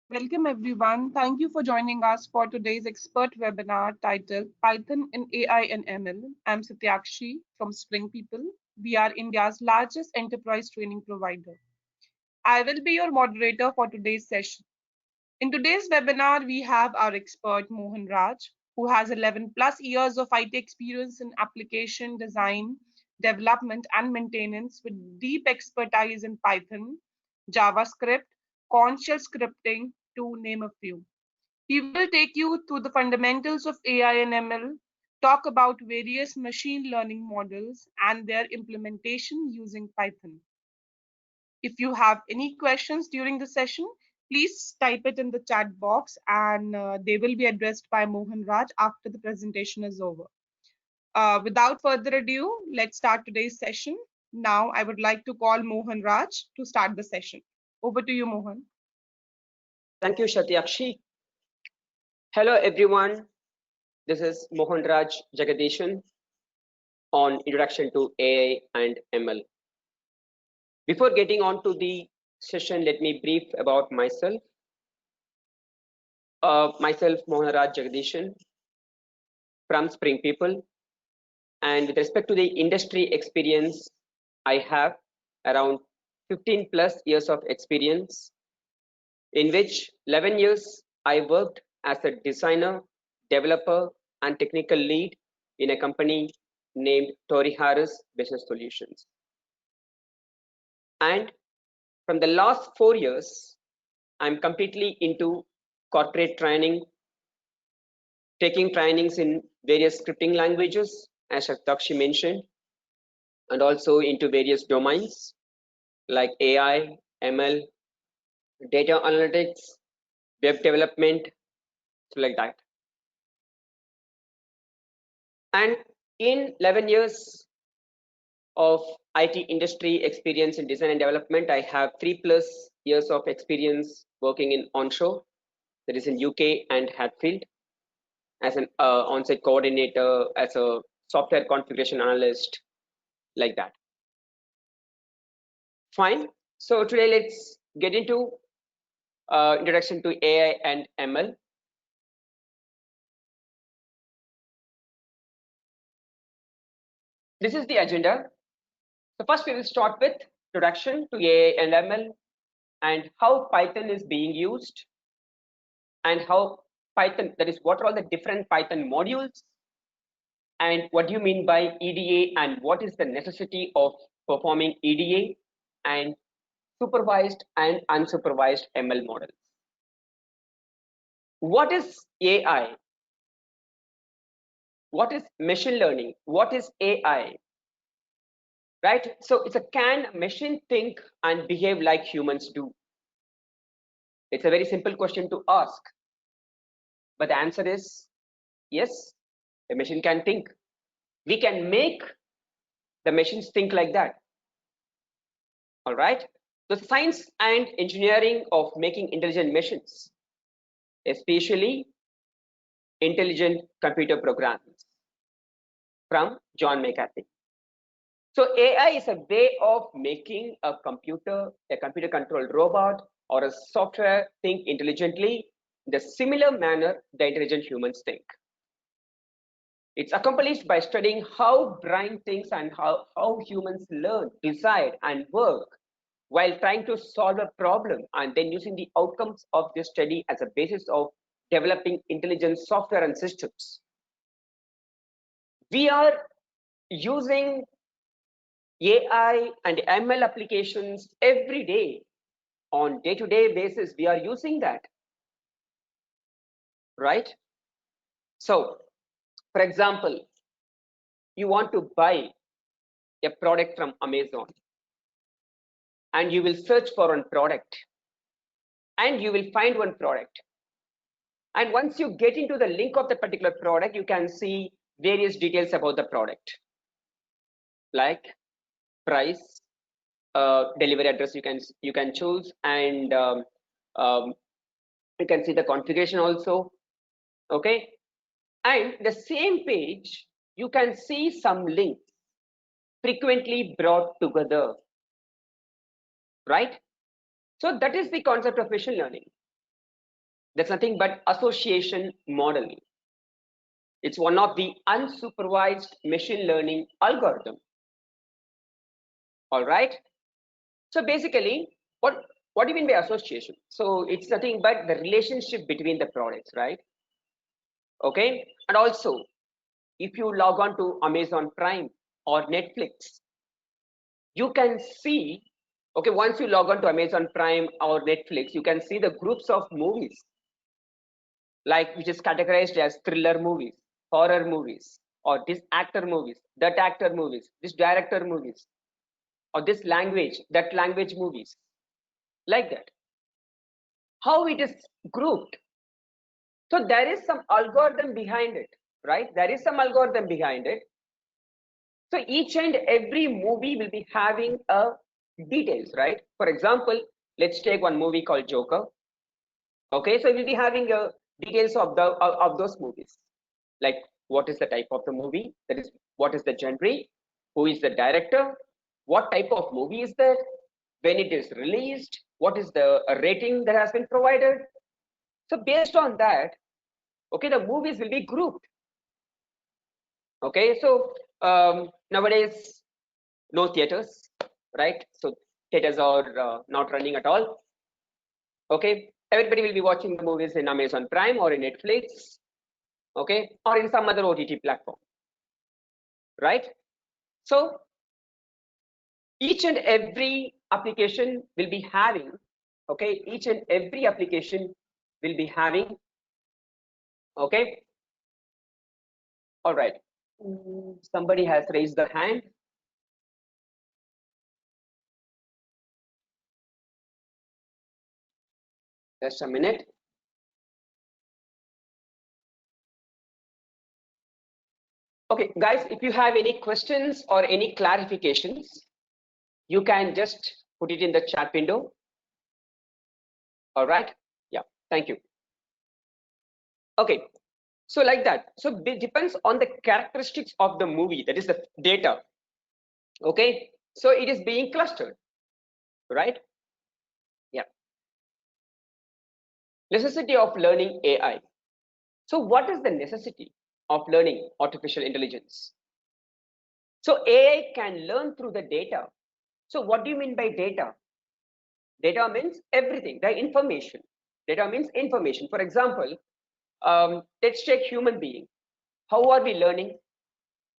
Welcome everyone. Thank you for joining us for today's expert webinar titled Python in AI and ML. I'm Satyakshi from Spring People. We are India's largest enterprise training provider. I will be your moderator for today's session. In today's webinar, we have our expert Mohan Raj, who has 11 plus years of IT experience in application design, development, and maintenance with deep expertise in Python, JavaScript, conscious scripting, to name a few. He will take you through the fundamentals of AI and ML, talk about various machine learning models and their implementation using Python. If you have any questions during the session, please type it in the chat box and they will be addressed by Mohan Raj after the presentation is over. Without further ado, let's start today's session. Now, I would like to call Mohan Raj to start the session. Over to you, Mohan. Thank you, Satyakshi. Hello, everyone. This is Mohan Raj Jagadishan on Introduction to AI and ML. Before getting on to the session, let me brief about myself. Myself, Mohan Raj Jagadishan from Spring People. And with respect to the industry experience, I have around 15 plus years of experience, in which 11 years I worked as a designer, developer, and technical lead in a company named Tory Harris Business Solutions. And from the last 4 years, I'm completely into corporate training, taking trainings in various scripting languages, as Satyakshi mentioned, and also into various domains like AI, ML, data analytics, web development, so like that. And in 11 years of IT industry experience in design and development, I have 3 plus years of experience working in onshore, that is in UK and Hatfield, as an on-site coordinator, as a software configuration analyst, like that. Fine. So today let's get into introduction to AI and ML. This is the agenda. So first we will start with introduction to AI and ML and how Python is being used and how Python, that is what are all the different Python modules and what do you mean by EDA and what is the necessity of performing EDA and supervised and unsupervised ML models. What is AI? What is machine learning? What is AI? Right? So it's a can machine think and behave like humans do? It's a very simple question to ask. But the answer is yes, a machine can think. We can make the machines think like that. All right. The science and engineering of making intelligent machines, especially intelligent computer programs, from John McAfee. So AI is a way of making a computer controlled robot or a software think intelligently in the similar manner the intelligent humans think. It's accomplished by studying how brain thinks and how humans learn, decide, and work while trying to solve a problem and then using the outcomes of this study as a basis of developing intelligent software and systems. We are using AI and ML applications every day. On day-to-day basis, we are using that, right? So, for example, you want to buy a product from Amazon and you will search for one product and you will find one product. And once you get into the link of the particular product, you can see various details about the product, like price, delivery address you can choose, and you can see the configuration also. Okay, and the same page you can see some links frequently brought together, right? So that is the concept of machine learning. That's nothing but association model. It's one of the unsupervised machine learning algorithm. All right. So basically, what do you mean by association? So it's nothing but the relationship between the products, right? Okay. And also, if you log on to Amazon Prime or Netflix, you can see, okay, once you log on to Amazon Prime or Netflix, you can see the groups of movies, like which is categorized as thriller movies, horror movies, or this actor movies, that actor movies, this director movies, or this language, that language movies, like that. How it is grouped. So there is some algorithm behind it, right? There is some algorithm behind it. So each and every movie will be having a details, right? For example, let's take one movie called Joker. Okay, so we'll be having details of those movies, like what is the type of the movie, that is what is the genre, who is the director, what type of movie is that, when it is released, what is the rating that has been provided. So based on that, okay, the movies will be grouped. Okay, so nowadays no theaters, right? So theaters are not running at all. Okay, everybody will be watching the movies in Amazon Prime or in Netflix, okay, or in some other OTT platform, right? So each and every application will be having, okay, each and every application will be having, okay, all right. Somebody has raised the hand. Just a minute. Okay, guys, if you have any questions or any clarifications, you can just put it in the chat window. All right. Yeah, thank you. Okay, so like that. So it depends on the characteristics of the movie, that is the data. Okay, so it is being clustered, right? Yeah. Necessity of learning AI. So what is the necessity of learning artificial intelligence? So AI can learn through the data. So what do you mean by data? Data means everything, the information. Data means information. For example, let's take human being. How are we learning?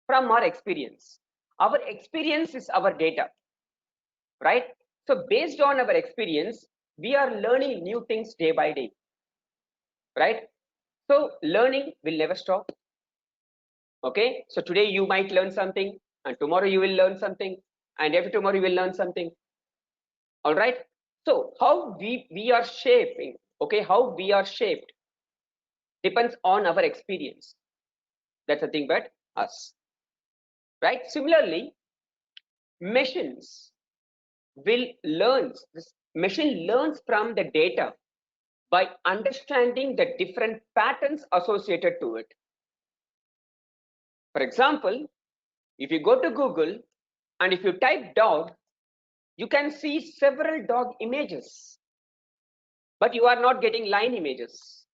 From our experience. Our experience is our data, right? So based on our experience, we are learning new things day by day, right? So learning will never stop. Okay, so today you might learn something, and tomorrow you will learn something, and after tomorrow you will learn something. All right. So how we are shaping, okay, how we are shaped depends on our experience. That's the thing about us, right? Similarly, machines will learn. This machine learns from the data by understanding the different patterns associated to it. For example, if you go to Google and if you type dog, you can see several dog images, but you are not getting lion images,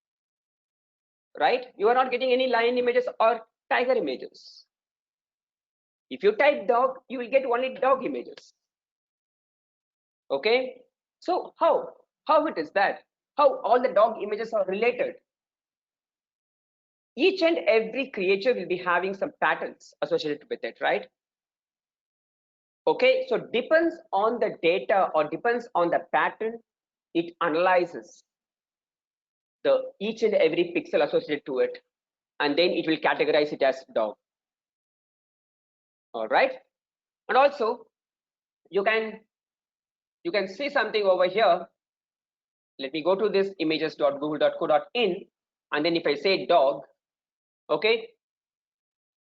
right? You are not getting any lion images or tiger images. If you type dog, you will get only dog images. Okay, so how it is that, how all the dog images are related? Each and every creature will be having some patterns associated with it, right? Okay, so depends on the data or depends on the pattern, it analyzes the each and every pixel associated to it, and then it will categorize it as dog. All right, and also you can see something over here. Let me go to this images.google.co.in, and then if I say dog, okay,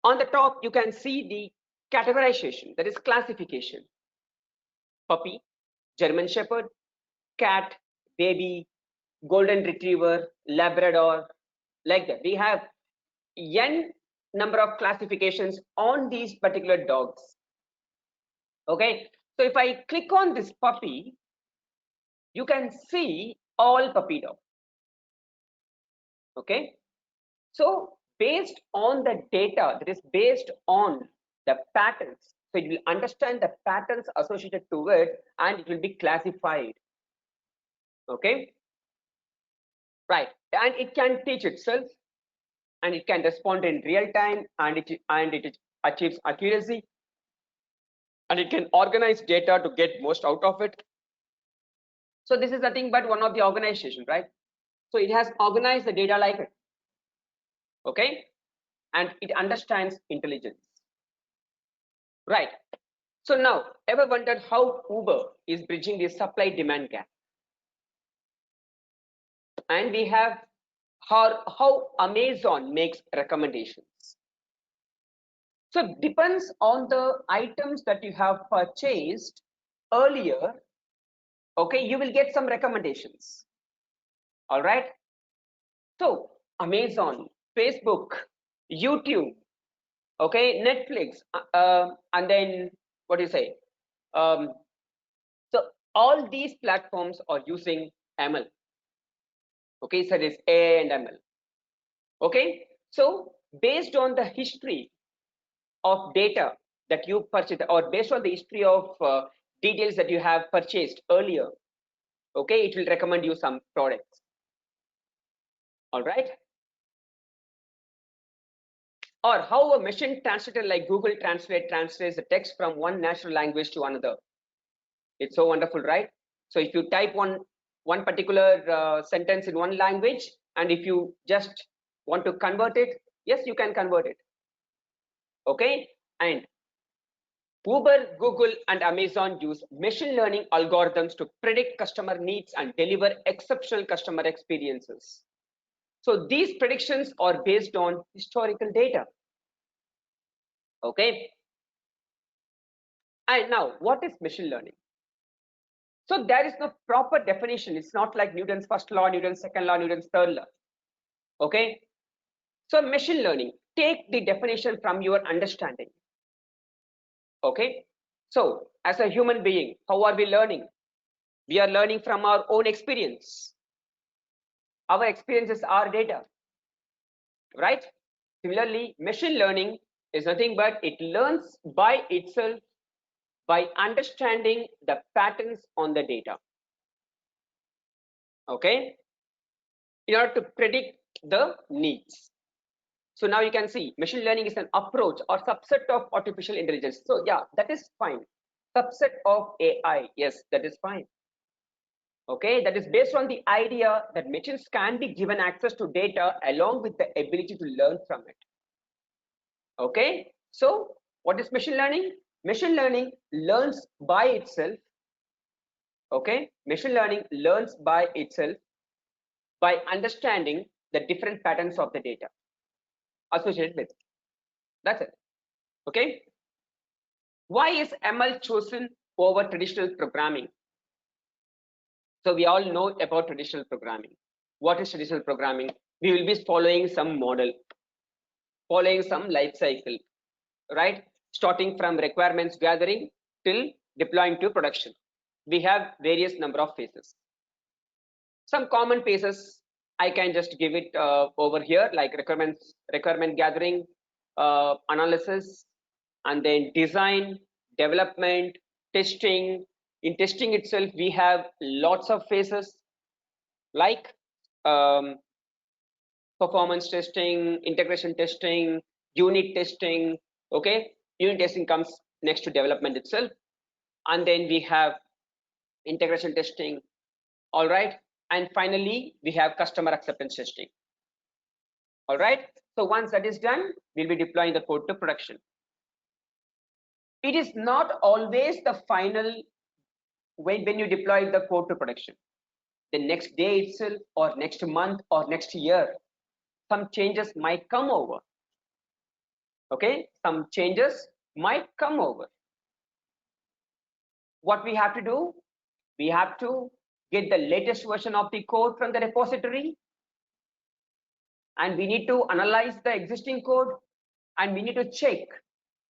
on the top you can see the categorization, that is classification: puppy, German Shepherd, cat, baby, golden retriever, Labrador, like that. We have n number of classifications on these particular dogs. Okay, so if I click on this puppy, you can see all puppy dog. Okay, so based on the data, that is based on the patterns, so it will understand the patterns associated to it and it will be classified. Okay, right, and it can teach itself and it can respond in real time, and it achieves accuracy, and it can organize data to get most out of it. So this is nothing but one of the organization, right? So it has organized the data like it. Okay, and it understands intelligence, right? So now, ever wondered how Uber is bridging the supply demand gap? And we have how Amazon makes recommendations. So it depends on the items that you have purchased earlier. Okay, you will get some recommendations. All right. So Amazon, Facebook, YouTube, okay, Netflix, and then what do you say? Um, so all these platforms are using ML. Okay, so it's AI and ML. Okay, so based on the history of data that you purchased, or based on the history of details that you have purchased earlier, okay, it will recommend you some products. All right. Or how a machine translator like Google Translate translates the text from one natural language to another. It's so wonderful, right? So if you type one particular sentence in one language, and if you just want to convert it, yes, you can convert it. Okay, and Uber, Google, and Amazon use machine learning algorithms to predict customer needs and deliver exceptional customer experiences. So these predictions are based on historical data. Okay, and now what is machine learning? So there is no proper definition. It's not like Newton's first law, Newton's second law, Newton's third law. Okay, so machine learning, take the definition from your understanding. Okay, so as a human being, how are we learning? We are learning from our own experience. Our experiences are data, right? Similarly, machine learning is nothing but it learns by itself by understanding the patterns on the data. Okay, in order to predict the needs. So now you can see machine learning is an approach or subset of artificial intelligence. So yeah, that is fine. Subset of AI, yes, that is fine. Okay, that is based on the idea that machines can be given access to data along with the ability to learn from it. Okay, so what is machine learning? Machine learning learns by itself. Okay, machine learning learns by itself by understanding the different patterns of the data associated with it. That's it. Okay, why is ML chosen over traditional programming? So we all know about traditional programming. What is traditional programming? We will be following some model, following some life cycle, right? Starting from requirements gathering till deploying to production. We have various number of phases. Some common phases I can just give it over here, like requirement gathering, analysis, and then design, development, testing. In testing itself, we have lots of phases like performance testing, integration testing, unit testing. Okay, unit testing comes next to development itself, and then we have integration testing. All right, and finally we have customer acceptance testing. All right, so once that is done, we'll be deploying the code to production. It is not always the final when you deploy the code to production. The next day itself, or next month, or next year, some changes might come over. Okay, some changes might come over. What we have to do, we have to get the latest version of the code from the repository, and we need to analyze the existing code, and we need to check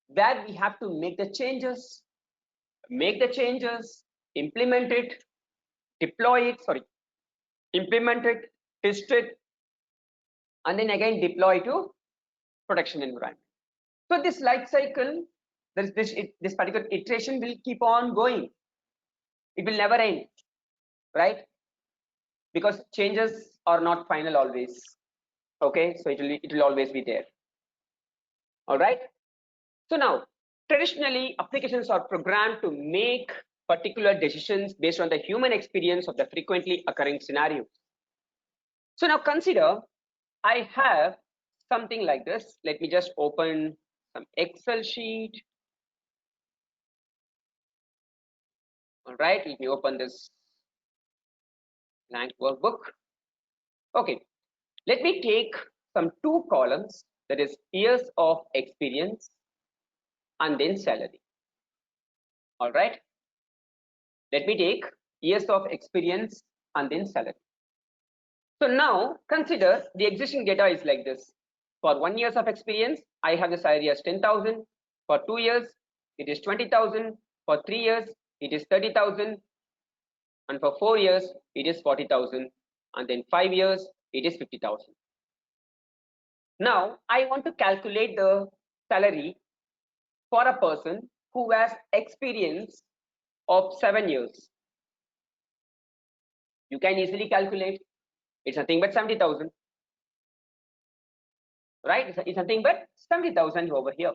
where we have to make the changes, implement it, deploy it, implement it, test it, and then again deploy to production environment. So this life cycle, this particular iteration will keep on going. It will never end, right? Because changes are not final always. Okay, so it will always be there. All right. So now, traditionally, applications are programmed to make particular decisions based on the human experience of the frequently occurring scenarios. So now consider I have something like this. Let me just open some Excel sheet. All right, let me open this blank workbook. Okay, let me take some two columns, that is years of experience and then salary. All right, let me take years of experience and then salary. So now consider the existing data is like this. For 1 year of experience, I have the salary as 10,000. For 2 years, it is 20,000. For 3 years, it is 30,000. And for 4 years, it is 40,000. And then 5 years, it is 50,000. Now, I want to calculate the salary for a person who has experience of 7 years. You can easily calculate. It's nothing but 70,000. Right? It's nothing but 70,000 over here.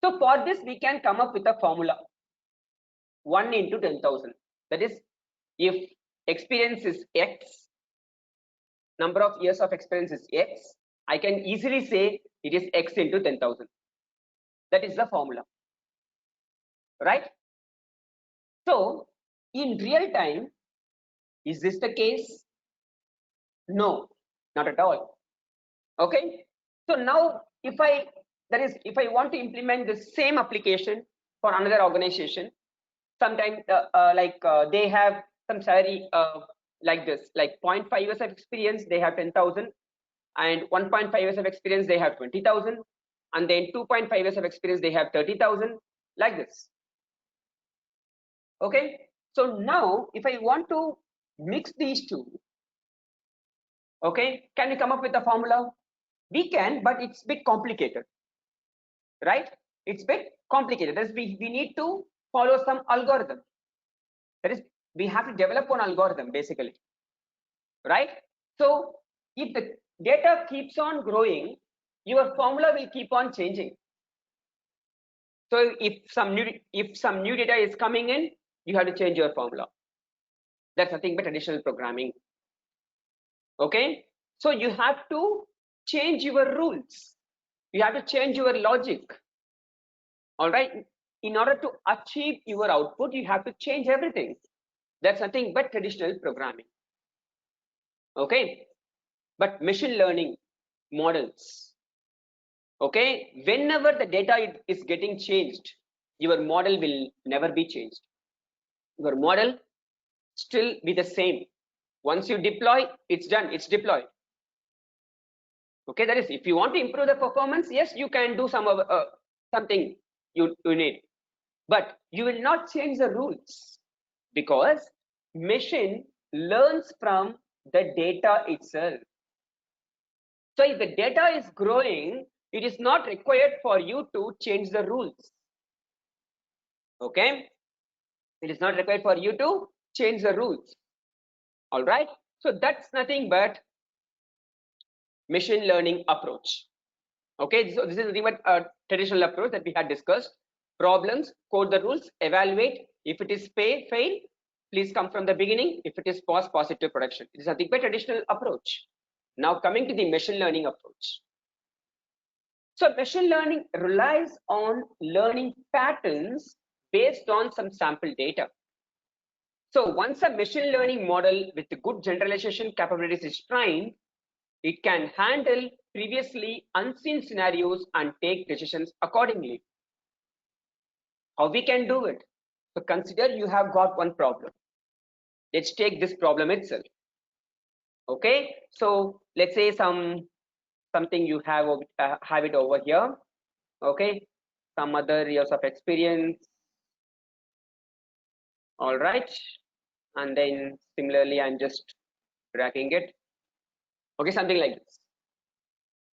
So for this, we can come up with a formula. 1 into 10,000. That is, if experience is X, number of years of experience is X, I can easily say it is X into 10,000. That is the formula. Right? So in real time, is this the case? No, not at all. Okay. So now if I want to implement the same application for another organization, sometimes they have some salary like this, like 0.5 years of experience, they have 10,000, and 1.5 years of experience, they have 20,000, and then 2.5 years of experience, they have 30,000, like this. Okay. So now if I want to mix these two, okay, can we come up with a formula? We can, but it's a bit complicated, right? It's a bit complicated. That is, we need to follow some algorithm. That is, we have to develop an algorithm basically, right? So if the data keeps on growing, your formula will keep on changing. So if some new data is coming in, you have to change your formula. That's nothing but additional programming. Okay, so you have to change your rules. You have to change your logic. All right, in order to achieve your output, you have to change everything. That's nothing but traditional programming. Okay, but machine learning models, okay, whenever the data is getting changed, your model will never be changed. Your model still be the same. Once you deploy, it's done, it's deployed. Okay, that is, if you want to improve the performance, yes, you can do something you need, but you will not change the rules, because machine learns from the data itself. So if the data is growing, it is not required for you to change the rules. Okay, it is not required for you to change the rules. All right, so that's nothing but machine learning approach. Okay, so this is nothing but a traditional approach that we had discussed. Problems, code the rules, evaluate. If it is fail, please come from the beginning. If it is positive production. It is nothing but traditional approach. Now coming to the machine learning approach. So machine learning relies on learning patterns based on some sample data. So once a machine learning model with good generalization capabilities is trained, it can handle previously unseen scenarios and take decisions accordingly. How we can do it? So consider you have got one problem. Let's take this problem itself. Okay, so let's say something you have it over here. Okay, some other years of experience. All right, and then similarly, I'm just dragging it. Okay, something like this.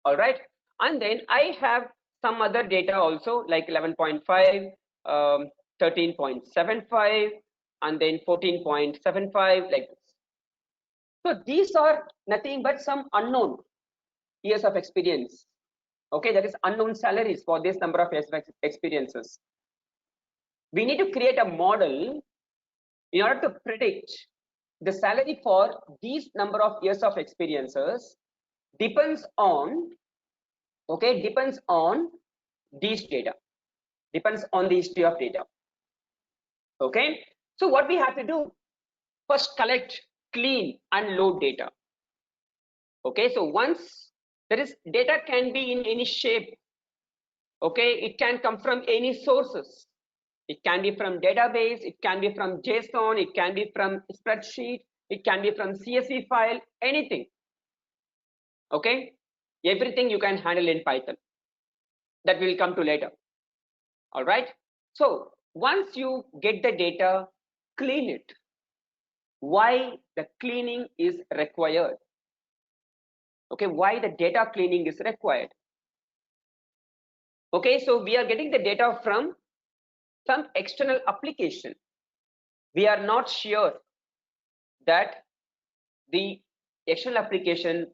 All right, and then I have some other data also, like 11.5, 13.75, and then 14.75, like this. So these are nothing but some unknown years of experience. Okay, that is unknown salaries for this number of years of experiences. We need to create a model in order to predict the salary for these number of years of experiences. Depends on, okay, depends on these data, depends on the history of data. Okay, so what we have to do, first collect, clean and load data. Okay, so once there is data, can be in any shape. Okay, it can come from any sources. It can be from database, it can be from JSON, it can be from spreadsheet, it can be from CSV file, anything. Okay, everything you can handle in Python. That will come to later. All right, so once you get the data, clean it. Why the cleaning is required? Okay, why the data cleaning is required? Okay, so we are getting the data from some external application. We are not sure that the external application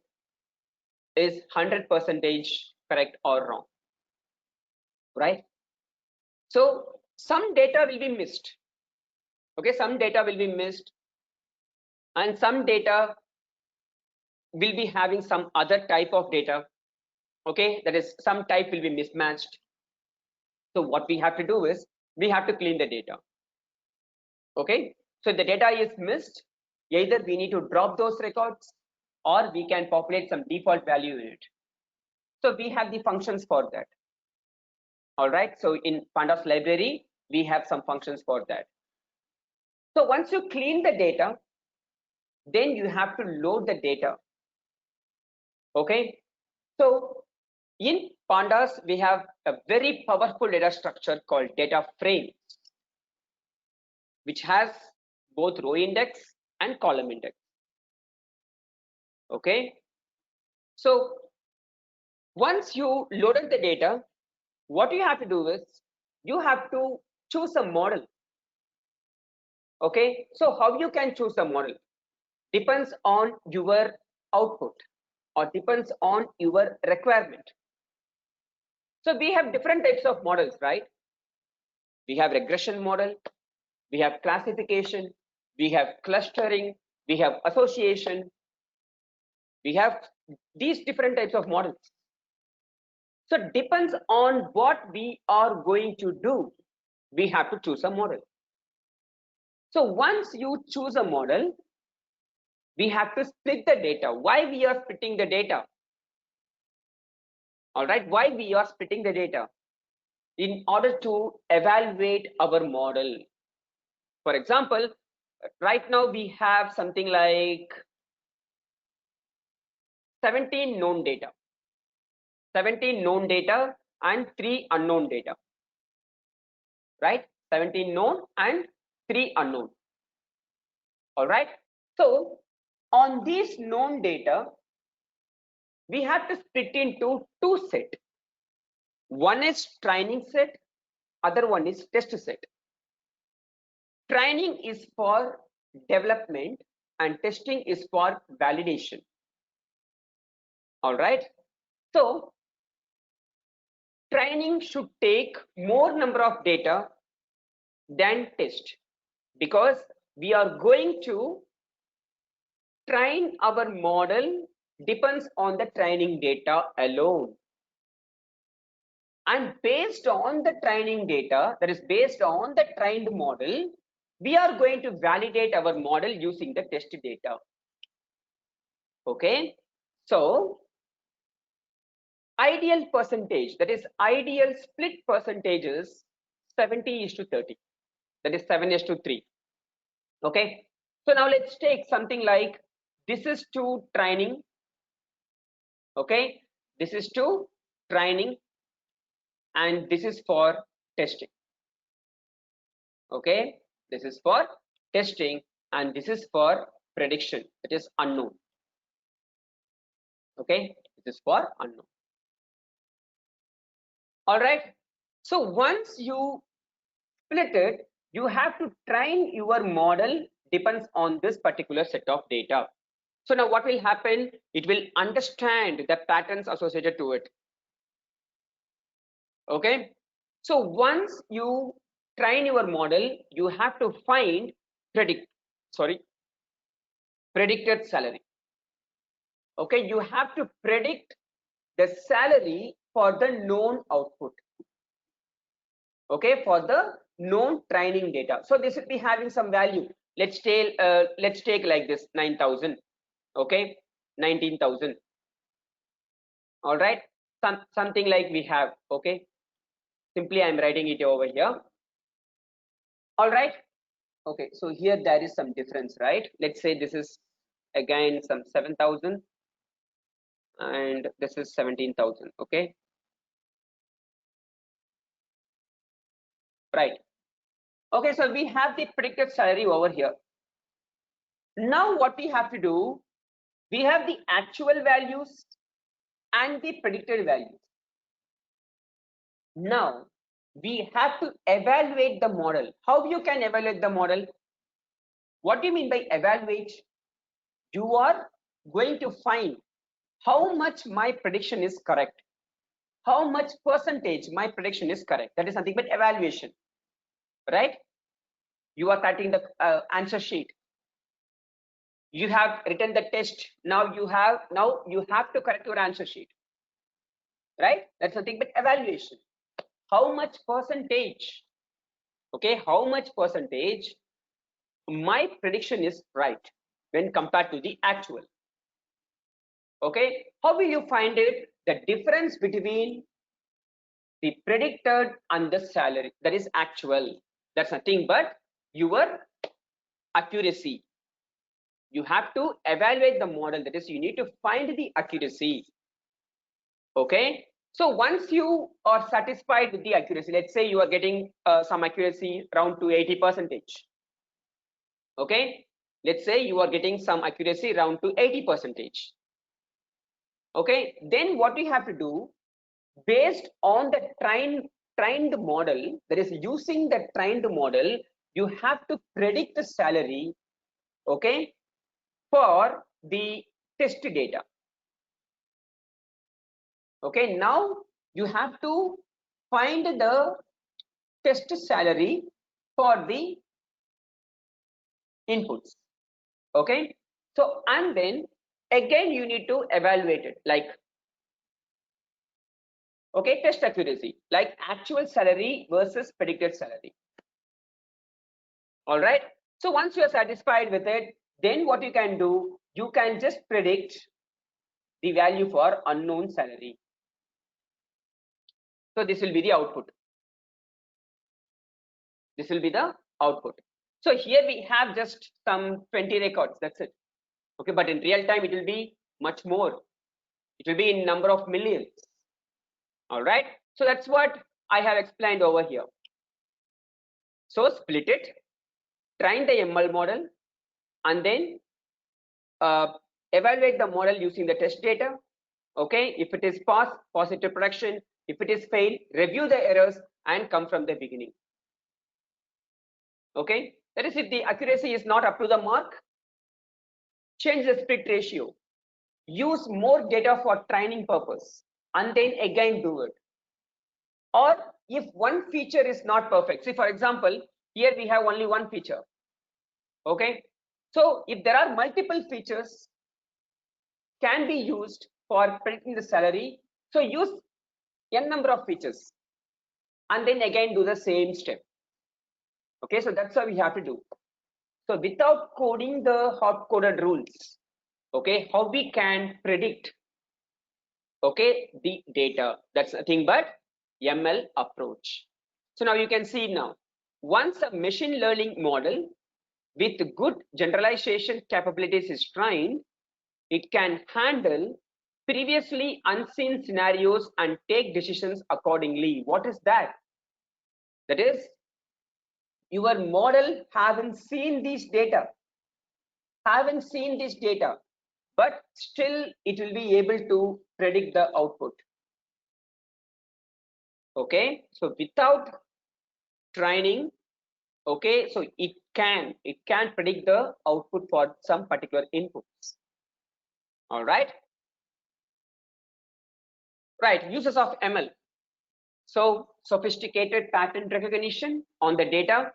is 100% correct or wrong, right? So some data will be missed. Okay, some data will be missed, and some data will be having some other type of data. Okay, that is, some type will be mismatched. So what we have to do is we have to clean the data. Okay, so if the data is missed, either we need to drop those records or we can populate some default value in it. So we have the functions for that. All right, so in pandas library we have some functions for that. So once you clean the data, then you have to load the data. Okay, so in pandas we have a very powerful data structure called data frame, which has both row index and column index. Okay, so once you loaded the data, what you have to do is you have to choose a model. Okay, so how you can choose a model depends on your output or depends on your requirement. So we have different types of models, right? We have regression model, we have classification, we have clustering, we have association, we have these different types of models. So depends on what we are going to do, we have to choose a model. So once you choose a model, we have to split the data. Why we are splitting the data? All right, why we are splitting the data? In order to evaluate our model. For example, right now we have something like 17 known data, 17 known data and 3 unknown data, right? 17 known and 3 unknown. All right, so on these known data, we have to split into two sets. One is training set, other one is test set. Training is for development and testing is for validation. All right, so training should take more number of data than test, because we are going to train our model depends on the training data alone, and based on the training data, that is based on the trained model, we are going to validate our model using the test data. Okay, so ideal percentage, that is ideal split percentage is 70:30, that is 7:3. Okay, so now let's take something like, this is to training. Okay, this is to training and this is for testing. Okay, this is for testing and this is for prediction, it is unknown. Okay, this is for unknown. All right. So once you split it, you have to train your model depends on this particular set of data. So now what will happen? It will understand the patterns associated to it. Okay. So once you train your model, you have to find predicted salary. Okay, you have to predict the salary for the known output. Okay, for the known training data. So this will be having some value. Let's take like this 9,000. Okay, 19,000. All right, something like we have. Okay, simply I'm writing it over here. All right. Okay, so here there is some difference, right? Let's say this is again some 7,000 and this is 17,000. Okay, right. Okay, so we have the predicted salary over here. Now what we have to do, we have the actual values and the predicted values. Now we have to evaluate the model. How you can evaluate the model? What do you mean by evaluate? You are going to find how much my prediction is correct, how much percentage my prediction is correct. That is nothing but evaluation, right? You are writing the answer sheet. You have written the test. Now you have to correct your answer sheet, right? That's nothing but evaluation. How much percentage? Okay, how much percentage my prediction is right when compared to the actual? Okay, how will you find it? The difference between the predicted and the salary, that is actual. That's nothing but your accuracy. You have to evaluate the model, that is you need to find the accuracy. Okay, so once you are satisfied with the accuracy, let's say you are getting some accuracy around to 80%. Okay, let's say you are getting some accuracy around to 80%. Okay, then what we have to do, based on the trained model, that is using the trained model, you have to predict the salary, okay, for the test data. Okay, now you have to find the test salary for the inputs. Okay, so and then again you need to evaluate it, like, okay, test accuracy, like actual salary versus predicted salary. All right, so once you are satisfied with it, then what you can do, you can just predict the value for unknown salary. So this will be the output. This will be the output. So here we have just some 20 records, that's it. Okay, but in real time it will be much more. It will be in number of millions. All right, so that's what I have explained over here. So split it, train the ML model, and then evaluate the model using the test data. Okay, if it is pass it to production. If it is fail, review the errors and come from the beginning. Okay, that is, if the accuracy is not up to the mark, change the split ratio, use more data for training purpose, and then again do it. Or if one feature is not perfect, see for example, here we have only one feature. Okay, so if there are multiple features can be used for predicting the salary, so use n number of features and then again do the same step. Okay, so that's how we have to do. So without coding the hard coded rules, okay, how we can predict, okay, the data? That's nothing but ML approach. So now you can see, now once a machine learning model with good generalization capabilities is trained, it can handle previously unseen scenarios and take decisions accordingly. What is that? That is, your model haven't seen this data, but still it will be able to predict the output. Okay, so without training, okay, so it can predict the output for some particular inputs. All right. Right, uses of ML. So sophisticated pattern recognition on the data,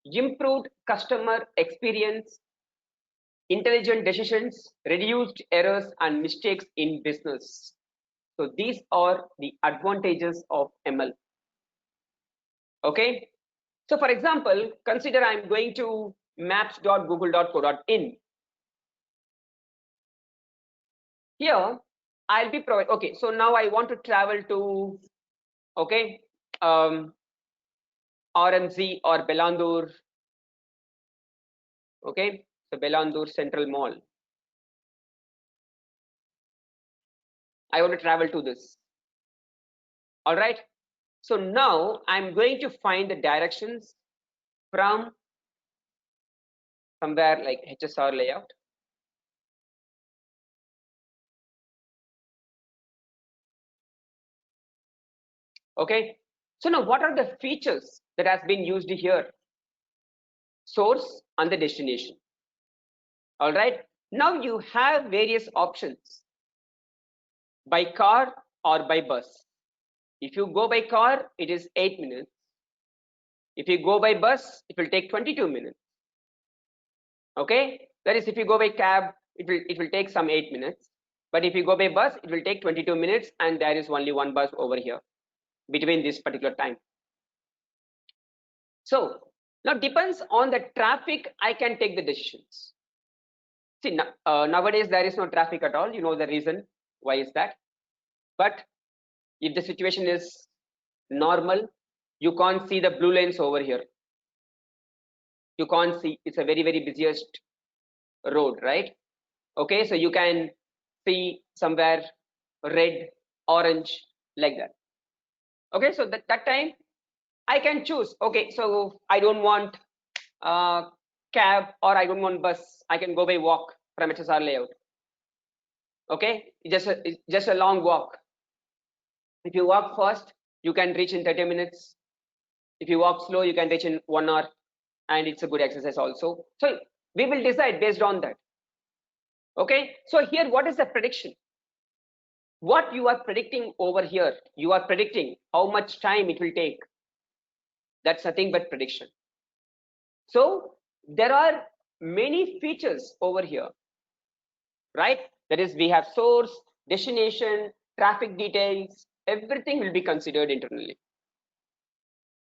improved customer experience, intelligent decisions, reduced errors and mistakes in business. So these are the advantages of ML. Okay. So for example, consider I'm going to maps.google.co.in. Here I'll be providing, okay, so now I want to travel to, okay, RMZ or Belandur. Okay, so Belandur Central Mall. I want to travel to this. All right. So now I'm going to find the directions from somewhere like HSR layout. Okay. So now what are the features that has been used here? Source and the destination. All right. Now you have various options by car or by bus. If you go by car, it is 8 minutes. If you go by bus, it will take 22 minutes. Okay. That is, if you go by cab, it will take some 8 minutes. But if you go by bus, it will take 22 minutes, and there is only one bus over here between this particular time. So now depends on the traffic, I can take the decisions. See, nowadays there is no traffic at all. You know the reason why is that. But if the situation is normal, you can't see the blue lanes over here. You can't see, it's a very, very busiest road, right? Okay, so you can see somewhere red, orange, like that. Okay, so that time I can choose. Okay, so I don't want cab or I don't want bus. I can go by walk from HSR layout. Okay, it's just a long walk. If you walk fast, you can reach in 30 minutes. If you walk slow, you can reach in 1 hour, and it's a good exercise also. So we will decide based on that. Okay, so here what is the prediction? What you are predicting over here, you are predicting how much time it will take. That's nothing but prediction. So there are many features over here, right? That is, we have source, destination, traffic details, everything will be considered internally.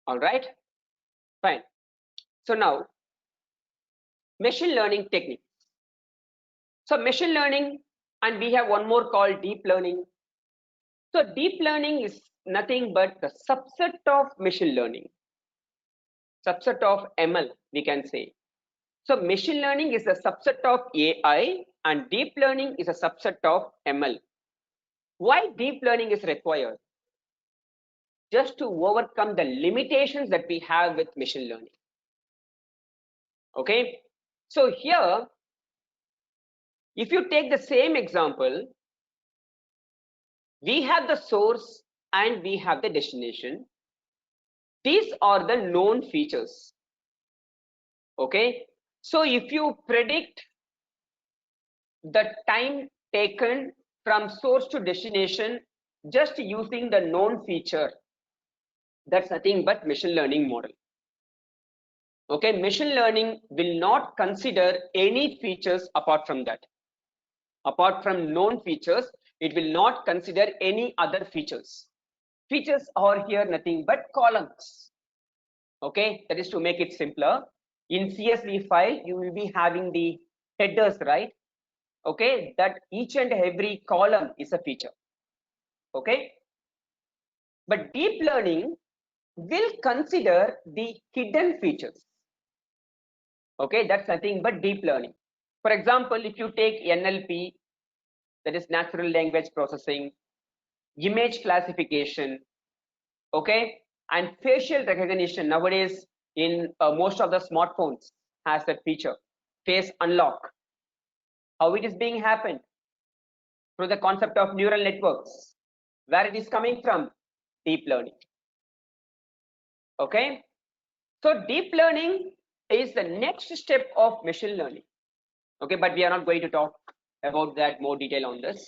All right, fine. So now machine learning techniques. So machine learning, and we have one more called deep learning. So deep learning is nothing but the subset of machine learning, subset of ML, we can say. So machine learning is a subset of AI and deep learning is a subset of ML. Why deep learning is required? Just to overcome the limitations that we have with machine learning. Okay, so here, if you take the same example, we have the source and we have the destination. These are the known features. Okay, so if you predict the time taken from source to destination just using the known feature, that's nothing but machine learning model. Okay, machine learning will not consider any features apart from that. Apart from known features, it will not consider any other features. Features are here nothing but columns. Okay, that is to make it simpler. In CSV file, you will be having the headers, right? Okay, that each and every column is a feature. Okay, but deep learning will consider the hidden features. Okay, that's nothing but deep learning. For example, if you take NLP, that is natural language processing, image classification, okay, and facial recognition, nowadays in most of the smartphones has that feature, face unlock. How it is being happened? Through the concept of neural networks. Where it is coming from? Deep learning. Okay, so deep learning is the next step of machine learning. Okay, but we are not going to talk about that more detail on this.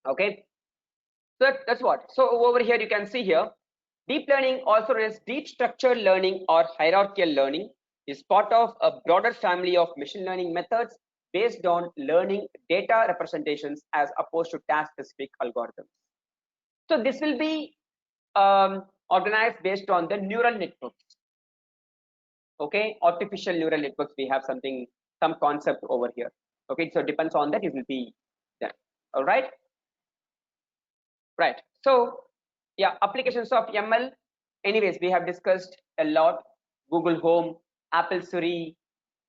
Okay, so that's what. So over here you can see here, deep learning, also known as deep structured learning or hierarchical learning, is part of a broader family of machine learning methods based on learning data representations as opposed to task specific algorithms. So this will be organized based on the neural networks. Okay, artificial neural networks, we have some concept over here. Okay, so it depends on that, it will be done. All right, right. So yeah, applications of ML. Anyways, we have discussed a lot. Google Home, Apple Siri,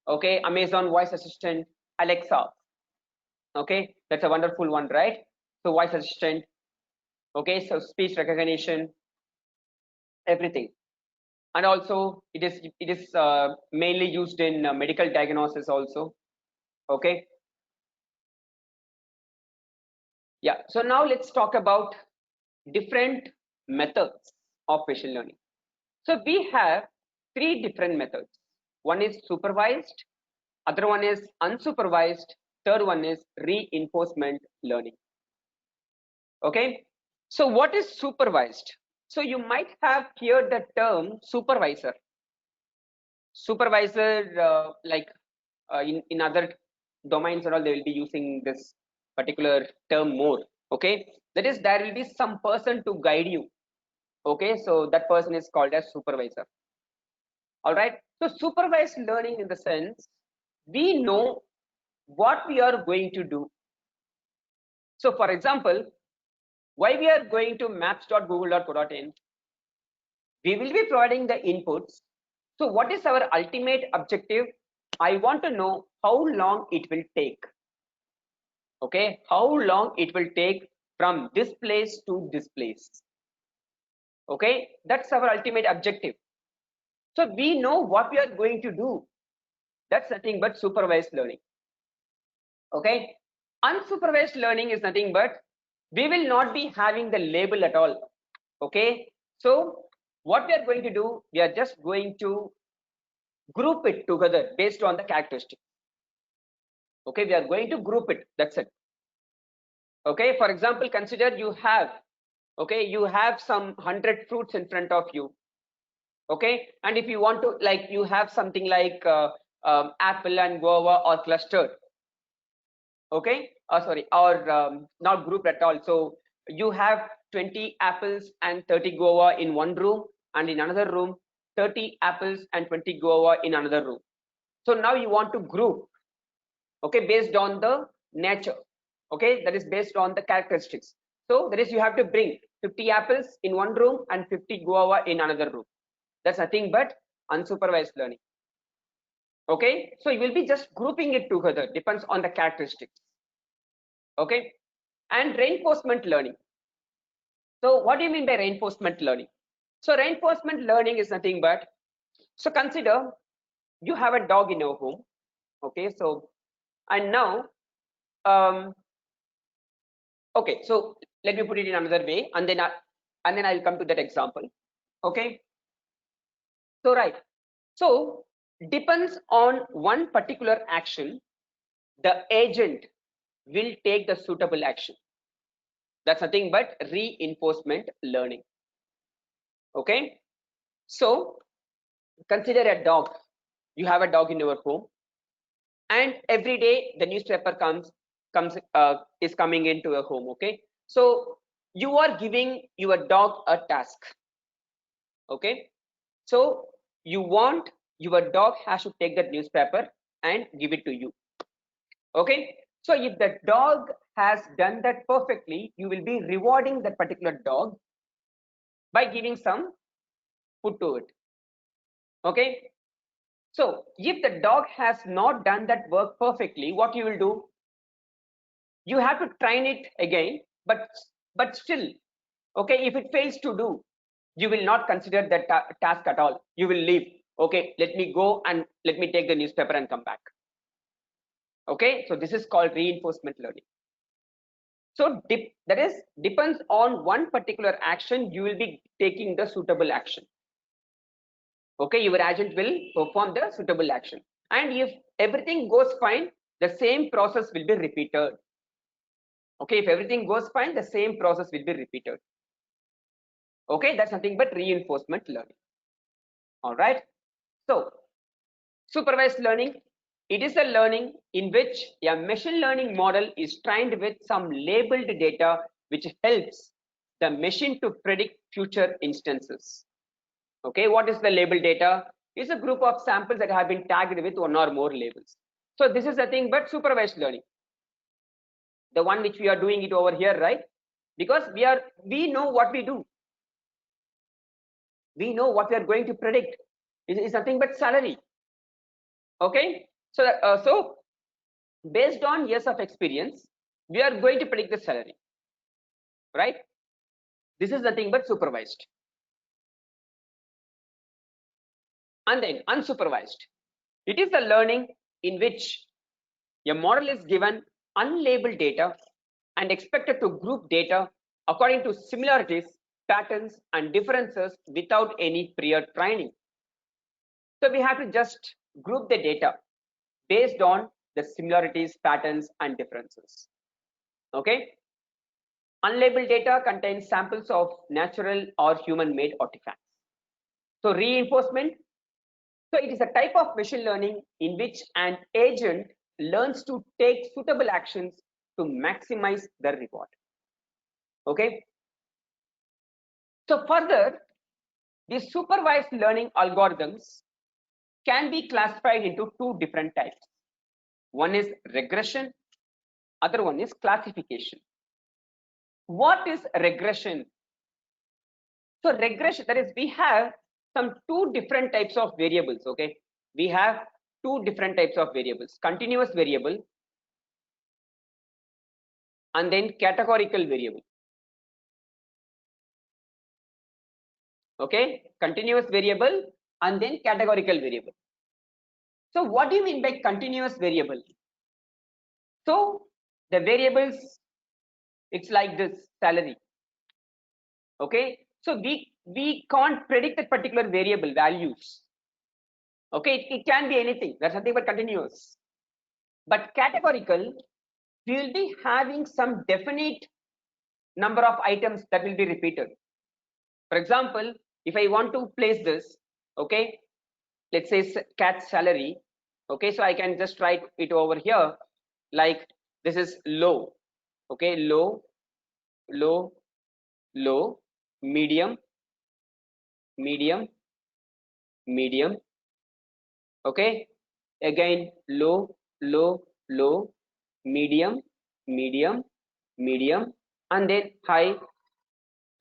okay, Amazon voice assistant, Alexa. Okay, that's a wonderful one, right? So voice assistant, okay, so speech recognition, everything. And also it is mainly used in medical diagnosis also. Okay, yeah, so now let's talk about different methods of machine learning. So we have three different methods. One is supervised, other one is unsupervised, third one is reinforcement learning. Okay, so what is supervised? So you might have heard the term supervisor. Supervisor, in other domains and all, they will be using this particular term more. Okay, that is, there will be some person to guide you. Okay, so that person is called as supervisor. All right, so supervised learning, in the sense, we know what we are going to do. So for example, why we are going to maps.google.co.in, we will be providing the inputs. So what is our ultimate objective? I want to know how long it will take. Okay, how long it will take from this place to this place. Okay, that's our ultimate objective. So we know what we are going to do. That's nothing but supervised learning. Okay, unsupervised learning is nothing but we will not be having the label at all. Okay, so what we are going to do, we are just going to group it together based on the characteristics. Okay, we are going to group it, that's it. Okay, for example, consider you have, okay, you have some 100 fruits in front of you. Okay, and if you want to, like, you have something like apple and guava or clustered. Okay, sorry, or not grouped at all. So you have 20 apples and 30 guava in one room, and in another room 30 apples and 20 guava in another room. So now you want to group, okay, based on the nature. Okay, that is based on the characteristics. So that is, you have to bring 50 apples in one room and 50 guava in another room. That's nothing but unsupervised learning. Okay, so you will be just grouping it together, depends on the characteristics. Okay, and reinforcement learning. So what do you mean by reinforcement learning? So reinforcement learning is nothing but, so consider you have a dog in your home. Okay, so, and now okay, so let me put it in another way, and then I'll come to that example. Okay, so right, so depends on one particular action, the agent will take the suitable action. That's nothing but reinforcement learning. Okay, so consider a dog. You have a dog in your home, and every day the newspaper is coming into your home. Okay, so you are giving your dog a task. Okay, so you want your dog has to take that newspaper and give it to you. Okay, so if the dog has done that perfectly, you will be rewarding that particular dog by giving some food to it. Okay, so if the dog has not done that work perfectly, what you will do, you have to train it again, but still, okay, if it fails to do, you will not consider that task at all. You will leave. Okay, let me go and let me take the newspaper and come back. Okay, so this is called reinforcement learning. So that is, depends on one particular action, you will be taking the suitable action. Okay, your agent will perform the suitable action, and if everything goes fine, the same process will be repeated. Okay, if everything goes fine, the same process will be repeated. Okay, that's nothing but reinforcement learning. All right, so supervised learning, it is a learning in which a machine learning model is trained with some labeled data which helps the machine to predict future instances. Okay, what is the label data? It's a group of samples that have been tagged with one or more labels. So this is nothing but supervised learning, the one which we are doing it over here, right? Because we know what we do, we know what we are going to predict. It is nothing but salary. Okay, so based on years of experience, we are going to predict the salary, right? This is nothing but supervised. And then unsupervised, it is the learning in which a model is given unlabeled data and expected to group data according to similarities, patterns, and differences without any prior training. So we have to just group the data based on the similarities, patterns, and differences. Okay. Unlabeled data contains samples of natural or human-made artifacts. So reinforcement, so it is a type of machine learning in which an agent learns to take suitable actions to maximize the reward. Okay. So further, the supervised learning algorithms can be classified into two different types. One is regression, other one is classification. What is regression? So regression, that is, we have some two different types of variables. Okay, we have two different types of variables: continuous variable and then categorical variable. Okay, continuous variable and then categorical variable. So what do you mean by continuous variable? So the variables, it's like this: salary. Okay, so we can't predict that particular variable values. Okay, it can be anything, that's nothing but continuous. But categorical, we will be having some definite number of items that will be repeated. For example, if I want to place this, okay, let's say cat salary, okay, so I can just write it over here like this is low. Okay, low, low, low, medium, medium, medium. Okay, again low, low, low, medium, medium, medium, and then high,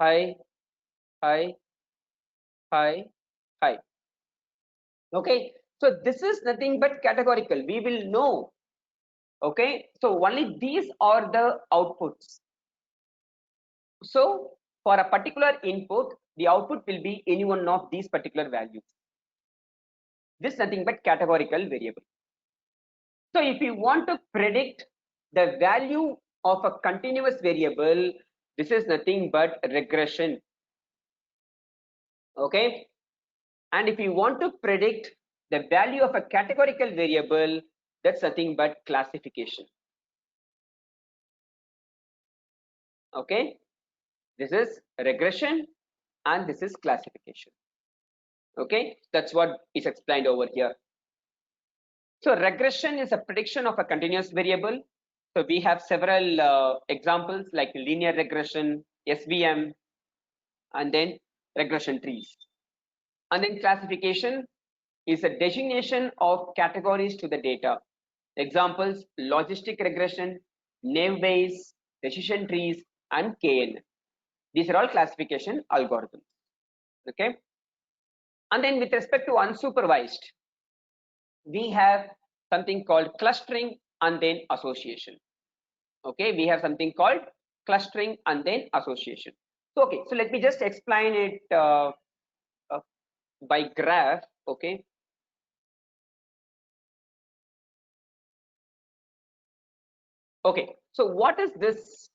high, high, high, high. Okay, so this is nothing but categorical. We will know. Okay, so only these are the outputs. So for a particular input, the output will be any one of these particular values. This is nothing but categorical variable. So if you want to predict the value of a continuous variable, this is nothing but regression. Okay, and if you want to predict the value of a categorical variable, that's nothing but classification. Okay, this is regression and this is classification. Okay, that's what is explained over here. So regression is a prediction of a continuous variable. So we have several examples like linear regression, SVM, and then regression trees. And then classification is a designation of categories to the data. Examples: logistic regression, naive Bayes, decision trees, and KNN. These are all classification algorithms. Okay. And then with respect to unsupervised, we have something called clustering and then association. Okay, we have something called clustering and then association. So, okay, so let me just explain it by graph. Okay, okay, so what is this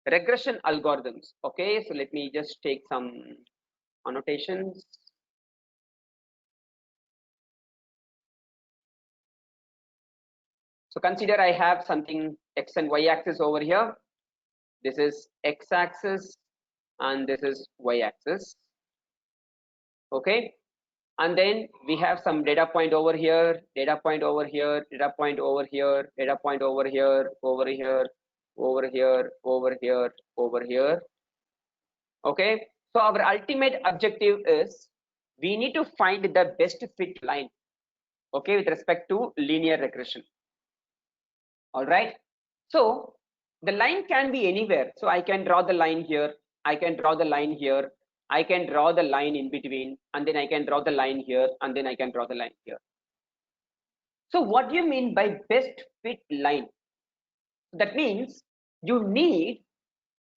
regression algorithms? Okay, so let me just take some annotations. So consider I have something x and y axis over here. This is x axis and this is y axis. Okay, and then we have some data point over here, data point over here, data point over here, data point over here, over here, over here, over here, over here. Okay, so our ultimate objective is we need to find the best fit line, okay, with respect to linear regression. All right, so the line can be anywhere. So I can draw the line here, I can draw the line here, I can draw the line in between, and then I can draw the line here, and then I can draw the line here. So what do you mean by best fit line? That means you need,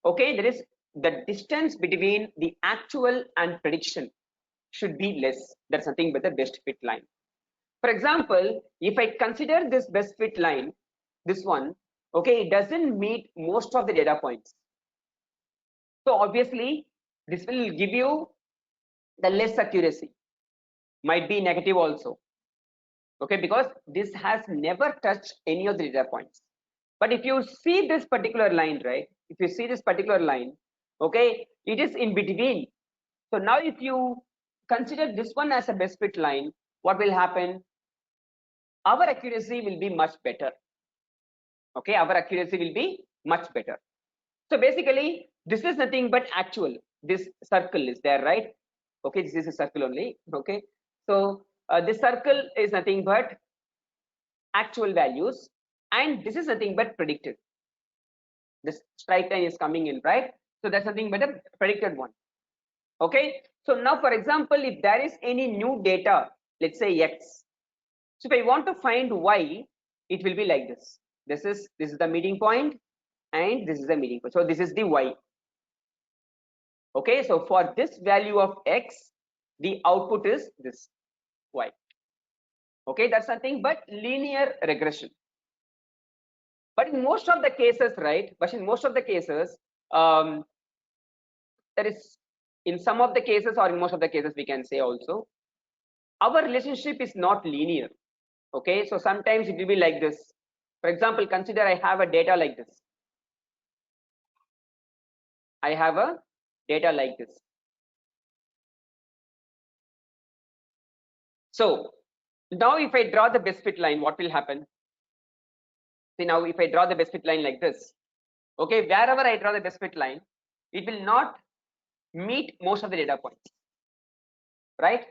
okay, there is the distance between the actual and prediction should be less. That's nothing but the best fit line. For example, if I consider this best fit line, this one, okay, it doesn't meet most of the data points. So obviously, this will give you the less accuracy, might be negative also, okay, because this has never touched any of the data points. But if you see this particular line, right, if you see this particular line, okay, it is in between. So now if you consider this one as a best fit line, what will happen? Our accuracy will be much better. Okay, our accuracy will be much better. So basically, this is nothing but actual. This circle is there, right? Okay, this is a circle only. Okay, so this circle is nothing but actual values, and this is nothing but predicted. This straight line is coming in, right? So that's nothing but a predicted one. Okay, so now for example, if there is any new data, let's say x, so if I want to find y, it will be like this. This is the meeting point, and this is the meeting point. So this is the y. Okay, so for this value of x, the output is this y. Okay, that's nothing but linear regression. But in most of the cases, right? But in most of the cases, there is, in some of the cases, or in most of the cases, we can say also, our relationship is not linear. Okay, so sometimes it will be like this. For example, consider I have a data like this. I have a data like this. So now if I draw the best fit line, what will happen? See, now if I draw the best fit line like this, okay, wherever I draw the best fit line, it will not meet most of the data points, right?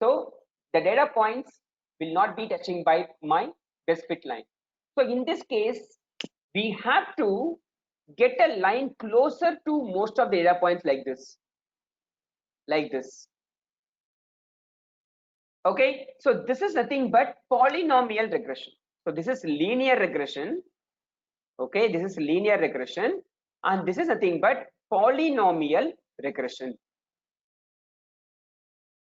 So the data points will not be touching by my best fit line. So in this case, we have to get a line closer to most of the data points like this, like this. Okay, so this is nothing but polynomial regression. So this is linear regression. Okay, this is linear regression, and this is nothing but polynomial regression.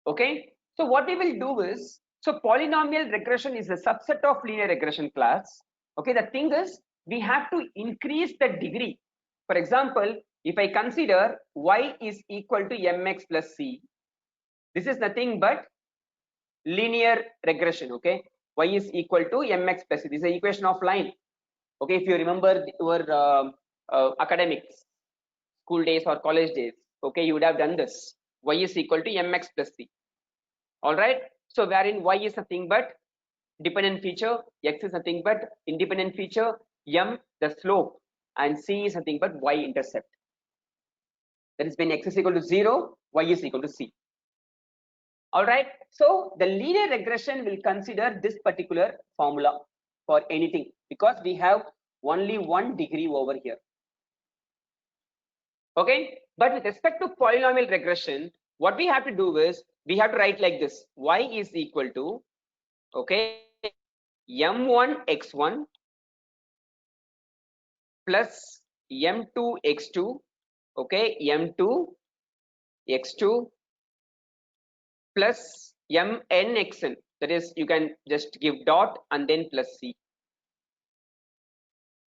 Okay, so what we will do is, so polynomial regression is a subset of linear regression class. Okay, the thing is, we have to increase the degree. For example, if I consider y is equal to mx plus c, this is nothing but linear regression. Okay, y is equal to mx plus c. This is the equation of line. Okay, if you remember your academics, school days or college days, okay, you would have done this. Y is equal to mx plus c. All right, so wherein y is nothing but dependent feature, x is nothing but independent feature, m the slope, and c is nothing but y intercept. That is when x is equal to 0, y is equal to c. All right, so the linear regression will consider this particular formula for anything, because we have only one degree over here. Okay, but with respect to polynomial regression, what we have to do is we have to write like this: y is equal to, okay, m1 x1 plus m2 x2, okay, m2 x2 plus mn xn. That is, you can just give dot and then plus c.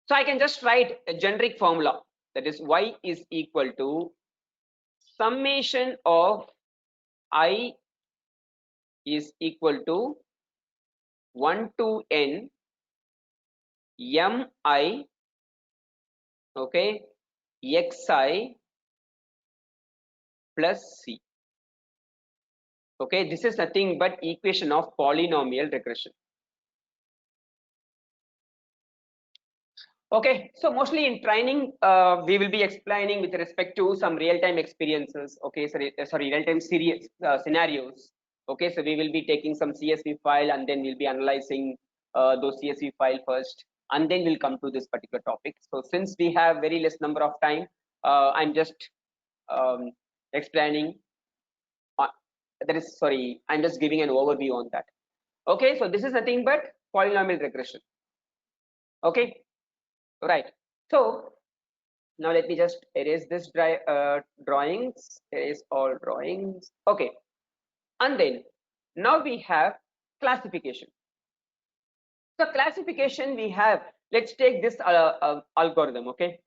So I can just write a generic formula, that is y is equal to summation of I is equal to 1 to n mi, okay, xi plus c. Okay, this is nothing but equation of polynomial regression. Okay, so mostly in training, we will be explaining with respect to some real-time experiences. Okay, sorry, real-time series scenarios. Okay, so we will be taking some CSV file and then we'll be analyzing those CSV file first, and then we'll come to this particular topic. So since we have very less number of time, I'm just explaining. I'm just giving an overview on that. Okay, so this is nothing but polynomial regression. Okay, right. So now let me just erase this drawings, erase all drawings. Okay, and then now we have classification. So classification we have, let's take this algorithm, okay,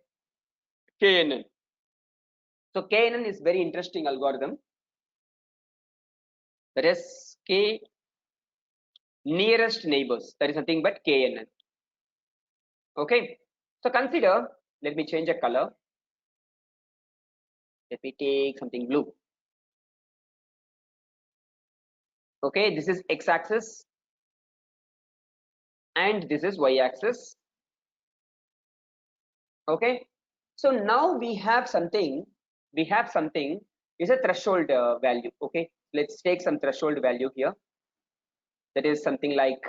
KNN. So KNN is very interesting algorithm, that is K nearest neighbors, that is nothing but KNN. Okay, so consider, let me change a color, let me take something blue. Okay, this is x-axis and this is y-axis. Okay, so now we have something is a threshold value. Okay, let's take some threshold value here, that is something like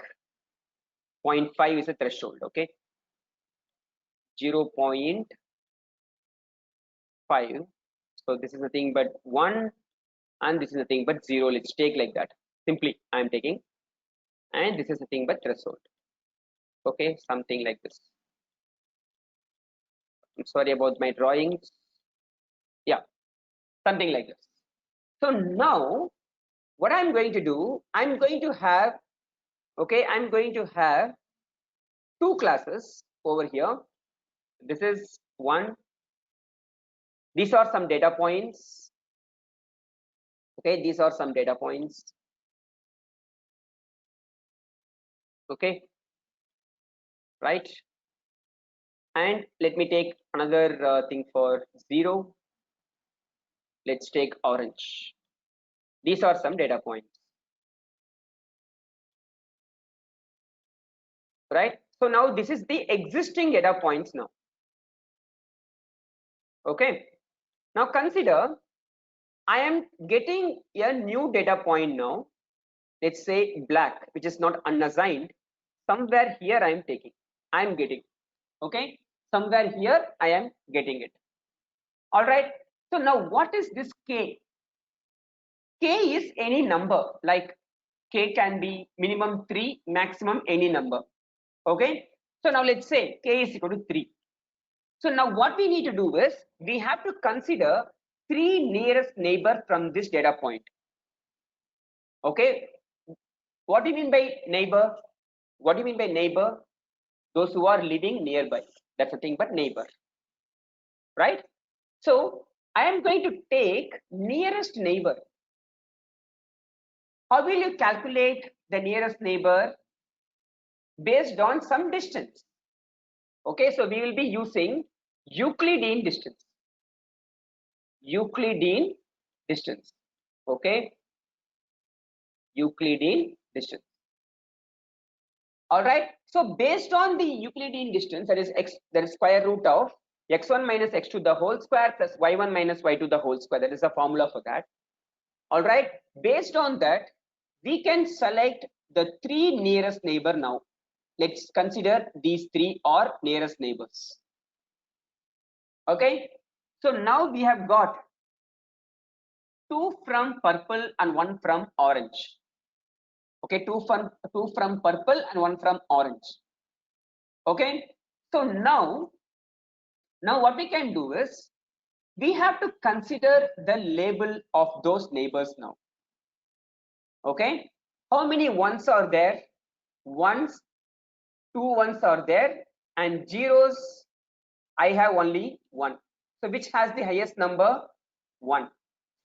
0.5 is a threshold. Okay, 0.5, so this is nothing but 1 and this is nothing but 0. Let's take like that, simply I am taking, and this is nothing but threshold. Okay, something like this. I'm sorry about my drawings. Yeah, something like this. So now what I'm going to do, I'm going to have two classes over here. This is one, these are some data points. Okay, these are some data points. Okay, right, and let me take another thing for 0. Let's take orange. These are some data points, right? So now this is the existing data points now. Okay, now consider I am getting a new data point now. Let's say black, which is not unassigned. Somewhere here I am taking, I am getting. Okay, somewhere here I am getting it. All right, so now what is this K? K is any number, like K can be minimum 3, maximum any number. Okay, so now let's say K is equal to 3. So now what we need to do is we have to consider 3 nearest neighbor from this data point. Okay, what do you mean by neighbor? What do you mean by neighbor? Those who are living nearby, that's nothing but neighbor, right? So I am going to take nearest neighbor. How will you calculate the nearest neighbor? Based on some distance. Okay, so we will be using Euclidean distance. Euclidean distance. Okay, Euclidean distance. All right, so based on the Euclidean distance, that is x, that is square root of x1 minus x2 the whole square plus y1 minus y2 the whole square, that is the formula for that. All right, based on that we can select the 3 nearest neighbor. Now let's consider these 3 are nearest neighbors. Okay, so now we have got 2 from purple and 1 from orange. Okay, 2 from purple and 1 from orange. Okay, so now what we can do is we have to consider the label of those neighbors now. Okay, how many ones are there? Ones, 2 ones are there, and zeros I have only 1. So which has the highest number? 1.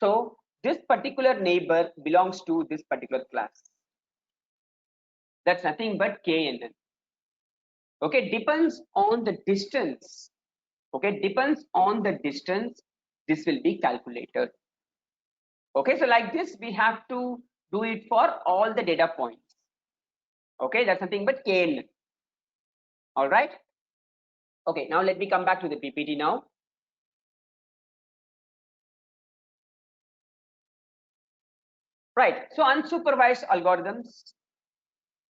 So this particular neighbor belongs to this particular class. That's nothing but KNN. Okay, depends on the distance. Okay, depends on the distance, this will be calculated. Okay, so like this we have to do it for all the data points. Okay, that's nothing but KNN. All right. Okay, now let me come back to the PPT now. Right, so unsupervised algorithms,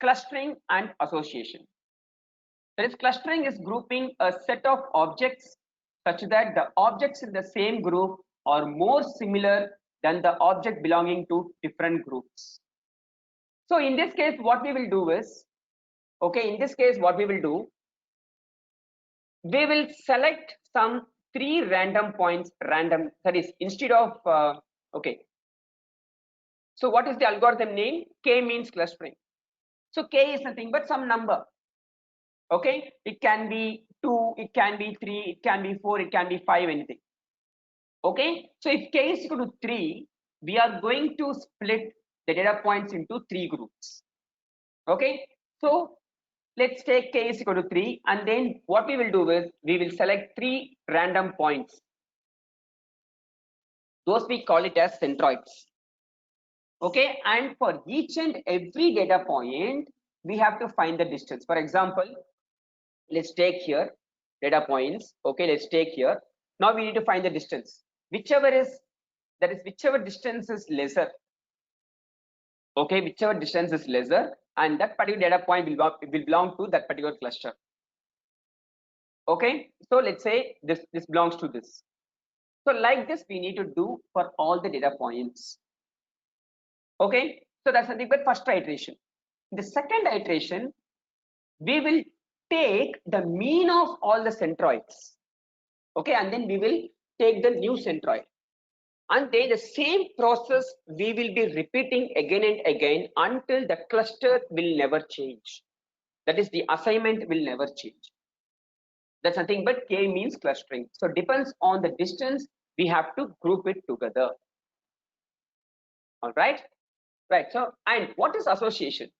clustering and association. That is, clustering is grouping a set of objects such that the objects in the same group are more similar than the object belonging to different groups. So in this case, what we will do is, okay, in this case, what we will do, we will select some 3 random points, random, that is, instead of, okay. So what is the algorithm name? K means clustering. So K is nothing but some number. Okay, it can be 2, it can be 3, it can be 4, it can be 5, anything. Okay, so if K is equal to 3, we are going to split the data points into 3 groups. Okay, so let's take K is equal to 3, and then what we will do is we will select 3 random points. Those we call it as centroids. Okay, and for each and every data point, we have to find the distance. For example, let's take here data points. Okay, let's take here. Now we need to find the distance. Whichever distance is lesser. Okay, whichever distance is lesser, and that particular data point will belong to that particular cluster. Okay, so let's say this belongs to this. So like this we need to do for all the data points. Okay, so that's nothing but first iteration. In the second iteration, we will take the mean of all the centroids. Okay, and then we will take the new centroid, and then the same process we will be repeating again and again until the cluster will never change. That is, the assignment will never change. That's nothing but K means clustering. So depends on the distance, we have to group it together. All right, right. So, and what is association?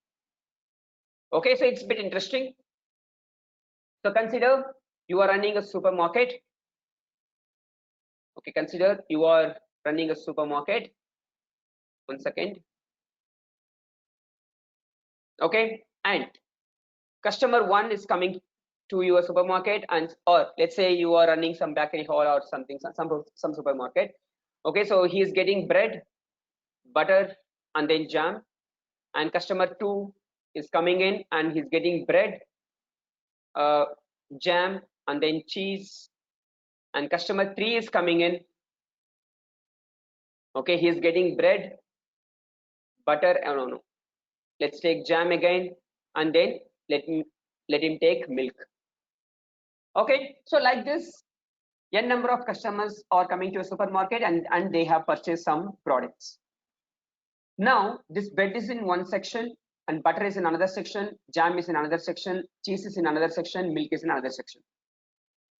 Okay, so it's a bit interesting. So consider you are running a supermarket. Okay, consider you are running a supermarket. 1 second. Okay, and customer 1 is coming to your supermarket, and or let's say you are running some bakery hall or something, some supermarket. Okay, so he is getting bread, butter, and then jam, and customer 2 is coming in and he's getting bread, jam, and then cheese, and customer 3 is coming in. Okay, he is getting bread, butter, no, let's take jam again, and then let him take milk. Okay, so like this, n number of customers are coming to a supermarket and they have purchased some products. Now this bread is in one section, and butter is in another section, jam is in another section, cheese is in another section, milk is in another section.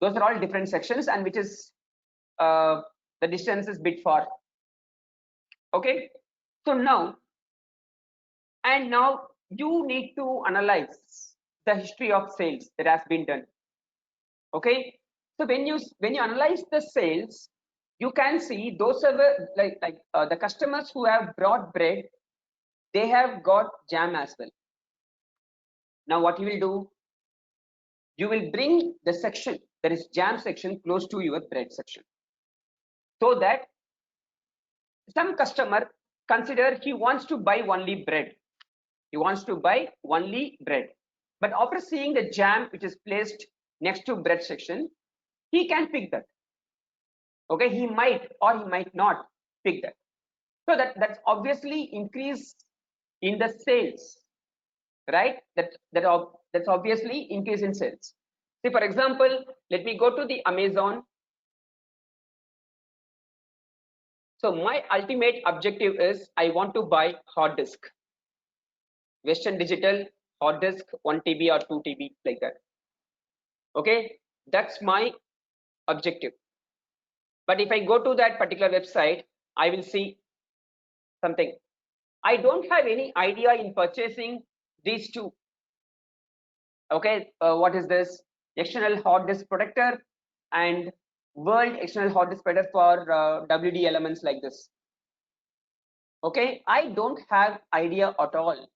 Those are all different sections, and which is the distance is bit far. Okay, so now you need to analyze the history of sales that has been done. Okay, so when you analyze the sales, you can see those are the customers who have brought bread, they have got jam as well. Now what you will do, you will bring the section, that is jam section, close to your bread section, so that some customer, consider he wants to buy only bread, but after seeing the jam which is placed next to bread section, he can pick that. Okay, he might or he might not pick that. So that's obviously increase in the sales, right? That's obviously increase in sales. See, for example, let me go to the Amazon. So my ultimate objective is I want to buy hard disk, Western Digital hard disk, 1 TB or 2 TB, like that. Okay, that's my objective. But if I go to that particular website, I will see something. I don't have any idea in purchasing these two. Okay, what is this? External hard disk protector and world external hard disk protector for WD elements like this. Okay, I don't have idea at all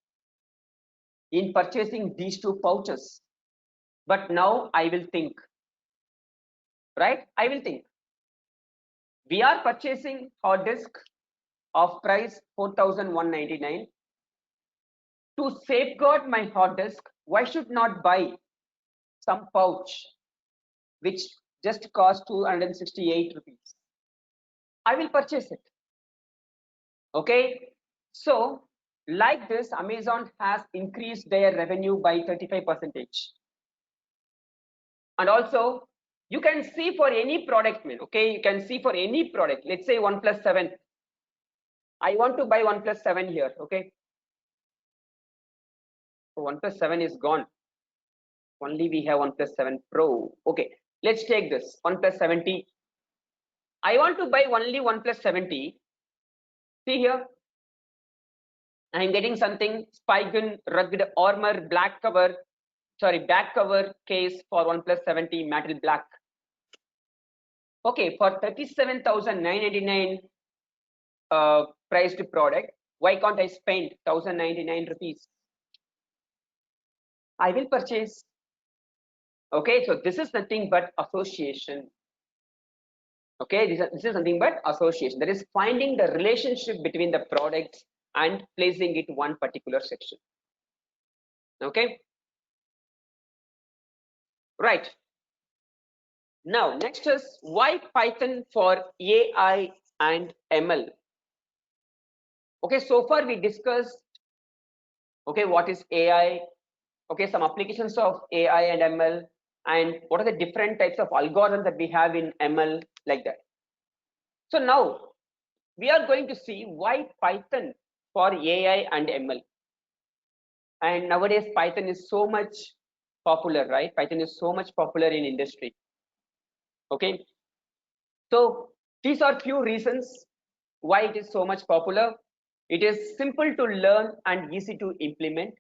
in purchasing these two pouches, but now I will think, right? I will think. We are purchasing hard disk of price 4,199. To safeguard my hard disk, why should not buy some pouch which just cost 268 rupees? I will purchase it. Okay, so like this, Amazon has increased their revenue by 35%. And also, you can see for any product, okay, you can see for any product, let's say OnePlus 7. I want to buy OnePlus 7 here, okay. So OnePlus 7 is gone. Only we have OnePlus 7 Pro. Okay, let's take this OnePlus 70. I want to buy only OnePlus 70. See here, I am getting something Spigen rugged armor back cover case for OnePlus 70 metal black. Okay, for 37,999 priced product, why can't I spend 1,099 rupees? I will purchase. Okay, so this is nothing but association. Okay, this is nothing but association. That is finding the relationship between the products and placing it one particular section. Okay, right. Now next is why Python for AI and ML. Okay, so far we discussed, okay, what is AI, okay, some applications of AI and ML, and what are the different types of algorithms that we have in ML, like that. So now we are going to see why Python for AI and ML. And nowadays Python is so much popular, right? Python is so much popular in industry. Okay, so these are few reasons why it is so much popular. It is simple to learn and easy to implement.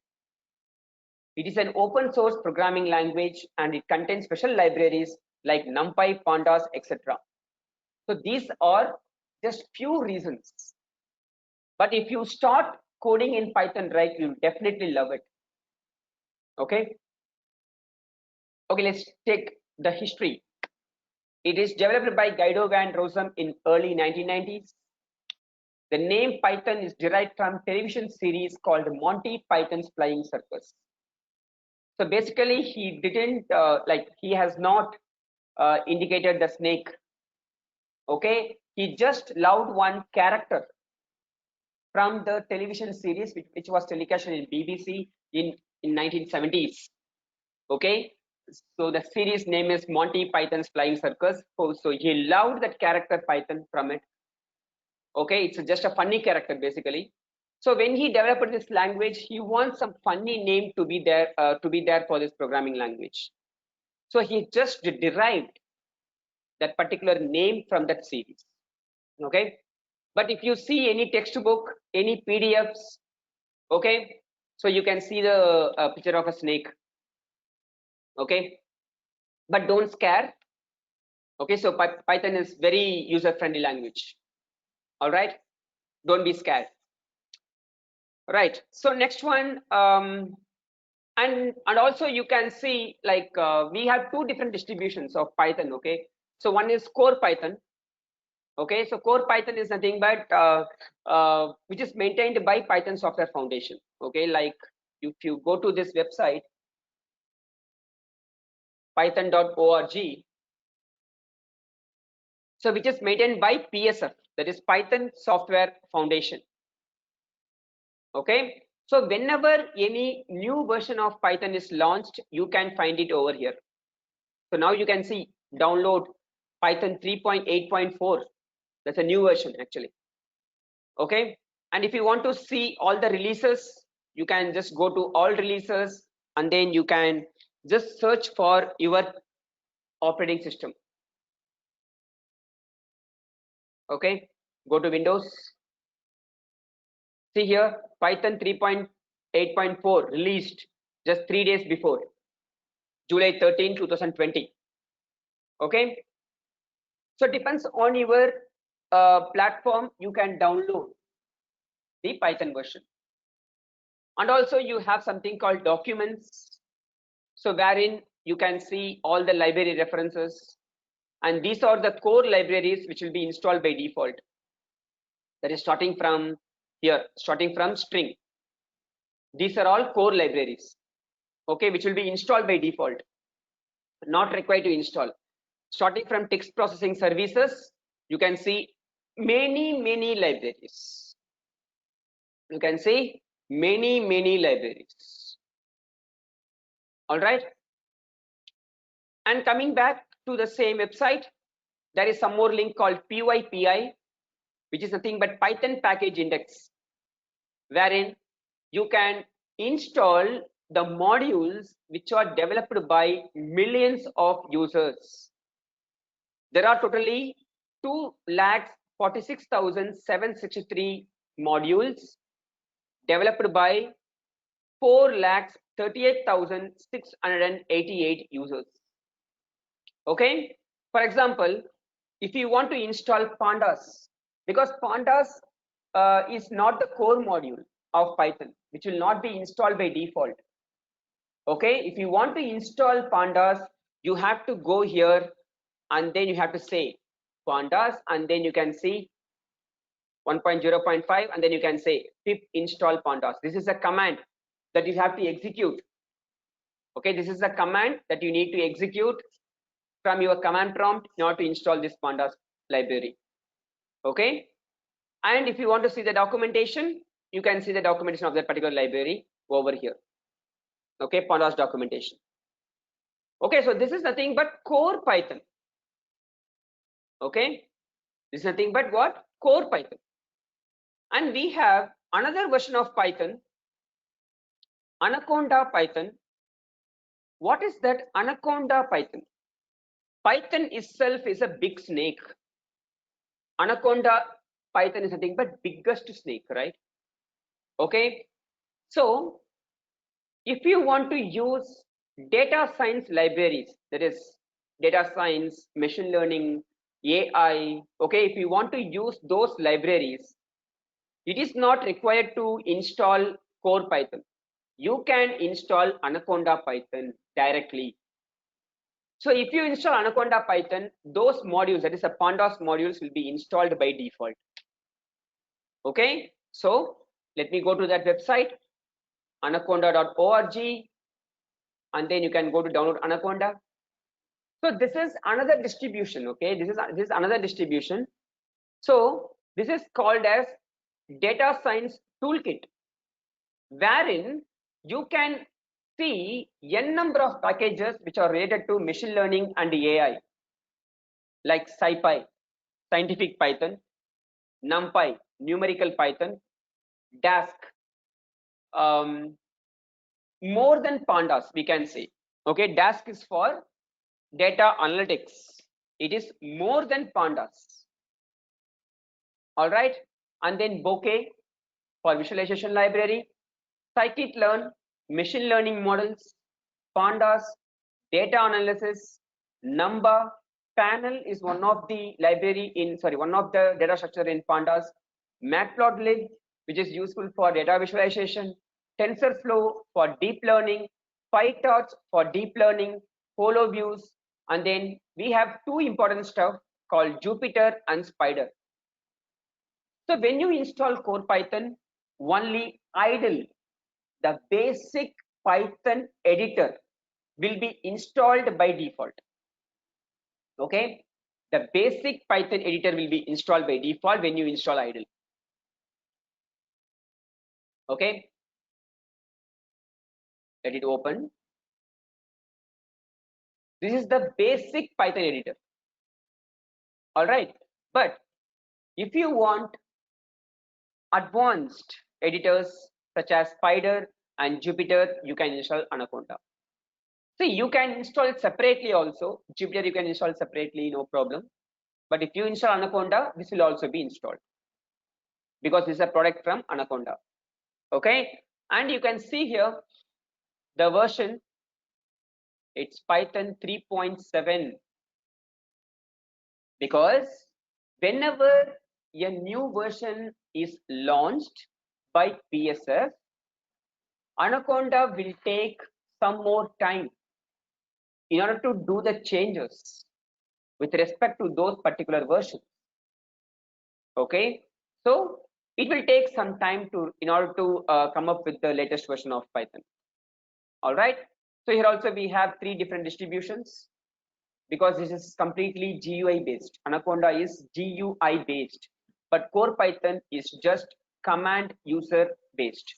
It is an open source programming language and it contains special libraries like NumPy, Pandas, etc. So these are just few reasons. But if you start coding in Python, right, you'll definitely love it. Okay. Okay, let's take the history. It is developed by Guido van Rossum in early 1990s. The name Python is derived from television series called Monty Python's Flying Circus. So basically, he didn't he has not indicated the snake. Okay, he just loved one character from the television series which was telecast in BBC in 1970s. Okay, so the series name is Monty Python's Flying Circus. So he loved that character Python from it. Okay, it's just a funny character basically. So when he developed this language, he wants some funny name to be there for this programming language. So he just derived that particular name from that series. Okay, but if you see any textbook, any PDFs, okay, so you can see the picture of a snake. Okay, but don't scare. Okay, so Python is very user-friendly language. All right, don't be scared. Right, so next one, and also you can see like we have two different distributions of Python. Okay, so one is core Python. Okay, so core Python is nothing but which is maintained by Python Software Foundation. Okay, like if you go to this website python.org, so which is maintained by PSF, that is Python Software Foundation. Okay, so whenever any new version of Python is launched, you can find it over here. So now you can see download Python 3.8.4. That's a new version actually. Okay, and if you want to see all the releases, you can just go to all releases and then you can just search for your operating system. Okay, go to Windows. See here, Python 3.8.4 released just 3 days before. July 13, 2020. Okay. So depends on your platform, you can download the Python version. And also you have something called documents. So wherein you can see all the library references. And these are the core libraries which will be installed by default. That is starting from here, starting from string. These are all core libraries, okay, which will be installed by default, not required to install. Starting from text processing services, you can see many libraries. You can see many libraries. All right. And coming back to the same website, there is some more link called PyPI, which is nothing but Python package index, wherein you can install the modules which are developed by millions of users. There are totally 2,46,763 modules developed by 4,38,688 users. Okay, for example, if you want to install pandas, because pandas is not the core module of Python, which will not be installed by default. Okay, if you want to install pandas, you have to go here and then you have to say pandas, and then you can see 1.0.5, and then you can say pip install pandas. This is a command that you have to execute. Okay, this is a command that you need to execute from your command prompt in order to install this pandas library. Okay, and if you want to see the documentation, you can see the documentation of that particular library over here. Okay, pandas documentation. Okay, so this is nothing but core Python. Okay, this is nothing but what? Core Python. And we have another version of Python, Anaconda Python. What is that Anaconda Python? Python itself is a big snake. Anaconda Python is nothing but biggest snake, right? Okay, so if you want to use data science libraries, that is data science, machine learning, AI, okay, if you want to use those libraries, it is not required to install core Python. You can install Anaconda Python directly. So if you install Anaconda Python, those modules, that is the pandas modules, will be installed by default. Okay, so let me go to that website, anaconda.org, and then you can go to download Anaconda. So this is another distribution. Okay, this is another distribution. So this is called as data science toolkit, wherein you can see n number of packages which are related to machine learning and AI, like SciPy, scientific Python, NumPy, numerical Python, Dask, more than pandas, we can say. Okay, Dask is for data analytics. It is more than pandas. All right, and then Bokeh for visualization library, scikit-learn, machine learning models, pandas, data analysis, Numba. Panel is one of the library in, one of the data structure in pandas. Matplotlib, which is useful for data visualization, TensorFlow for deep learning, PyTorch for deep learning, HoloViews, and then we have two important stuff called Jupyter and Spider. So when you install core Python, only idle, the basic Python editor will be installed by default. Okay, the basic Python editor will be installed by default when you install idle. Okay, let it open. This is the basic Python editor. All right, but if you want advanced editors such as Spider and Jupyter, you can install Anaconda. See, you can install it separately also. Jupyter you can install separately, no problem. But if you install Anaconda, this will also be installed because this is a product from Anaconda. Okay, and you can see here the version It's Python 3.7, because whenever a new version is launched by PSF, Anaconda will take some more time in order to do the changes with respect to those particular versions. Okay, so it will take some time to in order to come up with the latest version of Python. All right, so here also we have 3 different distributions, because this is completely GUI based. Anaconda is GUI based, but core Python is just command user based.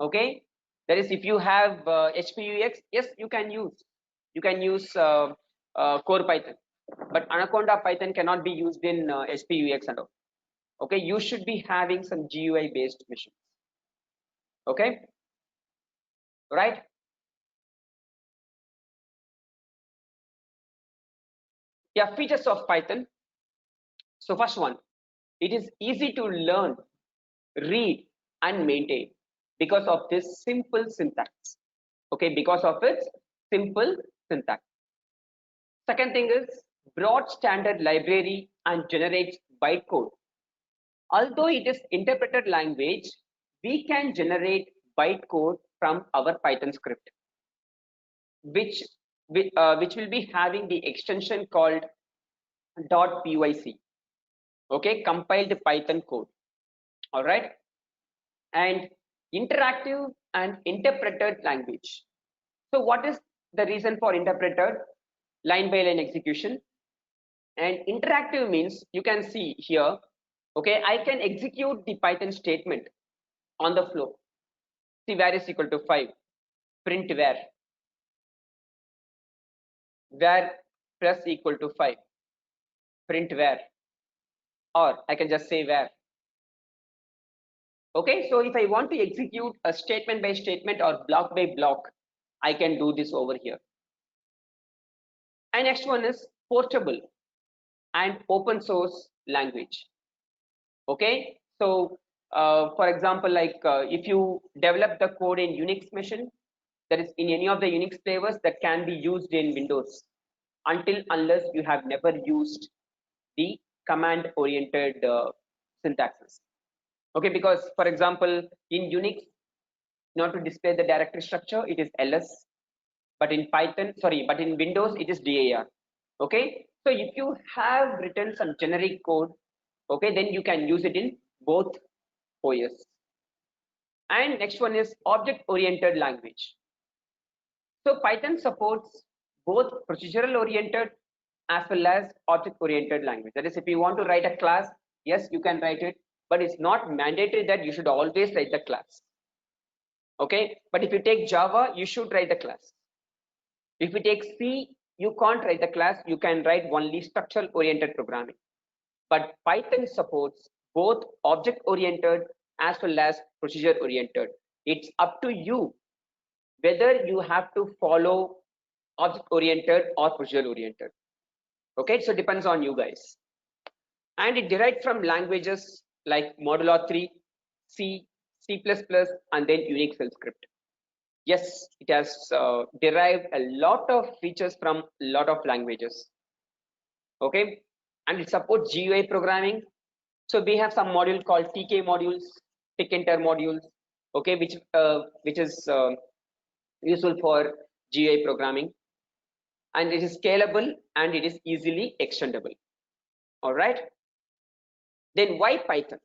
Okay, that is, if you have HPUX, yes, you can use core Python, but Anaconda Python cannot be used in HPUX and all. Okay, you should be having some GUI based machines. Okay, right? Yeah, features of Python. So first one, it is easy to learn, read and maintain because of this simple syntax. Okay, because of its simple syntax. Second thing is broad standard library and generates bytecode. Although it is interpreted language, we can generate bytecode from our Python script, which will be having the extension called .pyc. Okay, compiled Python code. All right, and interactive and interpreted language. So what is the reason for interpreted? Line by line execution. And interactive means, you can see here, okay, I can execute the Python statement on the floor. See, var is equal to 5, print var plus equal to 5, print var, or I can just say var. Okay, so if I want to execute a statement by statement or block by block, I can do this over here. And next one is portable and open source language. Okay, so for example, like if you develop the code in Unix machine, that is in any of the Unix flavors, that can be used in Windows, unless you have never used the command oriented syntaxes. Okay, because for example in Unix, in order to display the directory structure, it is ls, but in Windows it is dir. Okay, so if you have written some generic code, okay, then you can use it in both OS. And next one is object oriented language. So Python supports both procedural oriented as well as object oriented language. That is, if you want to write a class, yes, you can write it, but it's not mandatory that you should always write the class. Okay, but if you take Java, you should write the class. If you take C, you can't write the class, you can write only structural oriented programming. But Python supports both object oriented as well as procedure oriented. It's up to you whether you have to follow object oriented or procedure oriented. Okay, so it depends on you guys. And it derived from languages like Modulo 3, C, C++, and then Unix shell script. Yes, it has derived a lot of features from a lot of languages. Okay, and it supports GUI programming. So we have some module called TK modules, Tkinter modules. Okay, which is useful for GUI programming, and it is scalable and it is easily extendable. All right. Then why Python?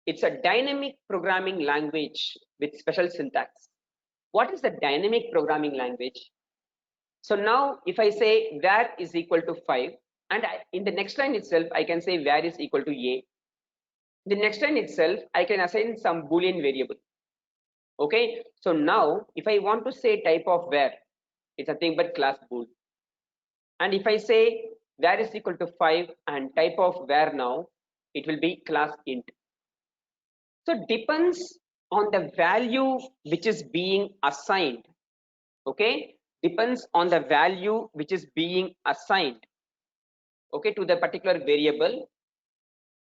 It's a dynamic programming language with special syntax. What is the dynamic programming language? So now if I say var is equal to 5, and in the next line itself, I can say var is equal to a. The next line itself, I can assign some Boolean variable. Okay, so now if I want to say type of var, it's nothing but class bool. And if I say var is equal to 5 and type of var now, it will be class int. So it depends on the value which is being assigned. Okay, depends on the value which is being assigned, okay, to the particular variable.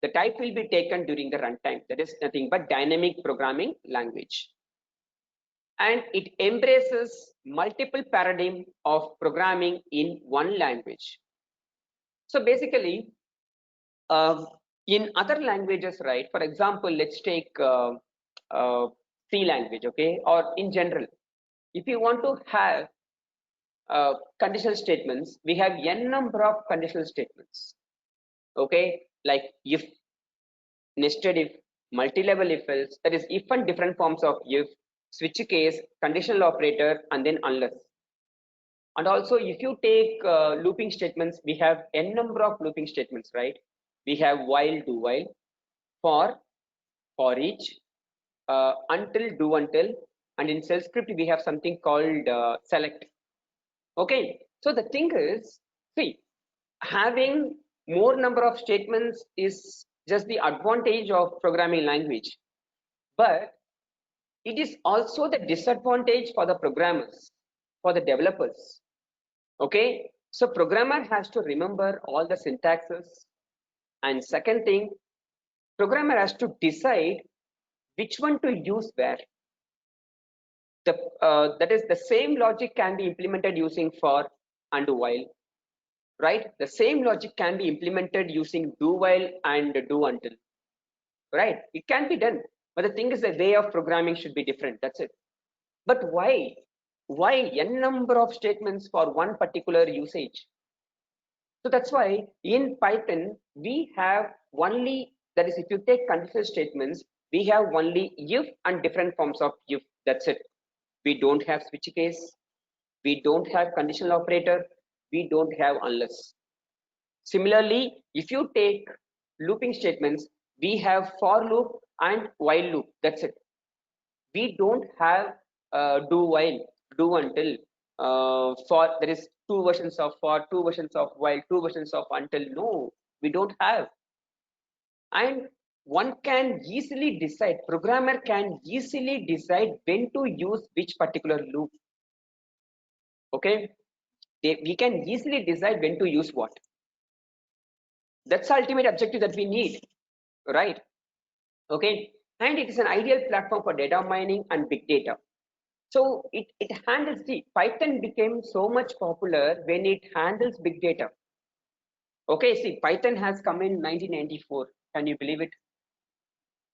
The type will be taken during the runtime. That is nothing but dynamic programming language. and it embraces multiple paradigm of programming in one language. So basically, in other languages, right? For example, let's take uh, C language, okay, or in general, if you want to have conditional statements, we have n number of conditional statements, okay, like if, nested if, multi-level if else, that is if and different forms of if, switch case, conditional operator, and then unless. And also, if you take looping statements, we have n number of looping statements, right? We have while, do while, for each, until, do until, and in shell script we have something called select. Okay, so the thing is, see, having more number of statements is just the advantage of programming language, but it is also the disadvantage for the programmers, for the developers. Okay, so programmer has to remember all the syntaxes, and second thing, programmer has to decide which one to use where. That is, the same logic can be implemented using for and while, right? The same logic can be implemented using do while and do until, right? It can be done, but the thing is, the way of programming should be different. That's it. But why n number of statements for one particular usage? So that's why in Python we have only, that is, if you take conditional statements, we have only if and different forms of if. That's it. We don't have switch case, we don't have conditional operator, we don't have unless. Similarly, if you take looping statements, we have for loop and while loop. That's it. We don't have do while, do until, for, there is two versions of for, two versions of while, two versions of until. No, we don't have. And one can easily decide, programmer can easily decide when to use which particular loop. Okay, we can easily decide when to use what. That's the ultimate objective that we need, right? Okay, and it is an ideal platform for data mining and big data. So it handles, the Python became so much popular when it handles big data. Okay, see, Python has come in 1994. Can you believe it?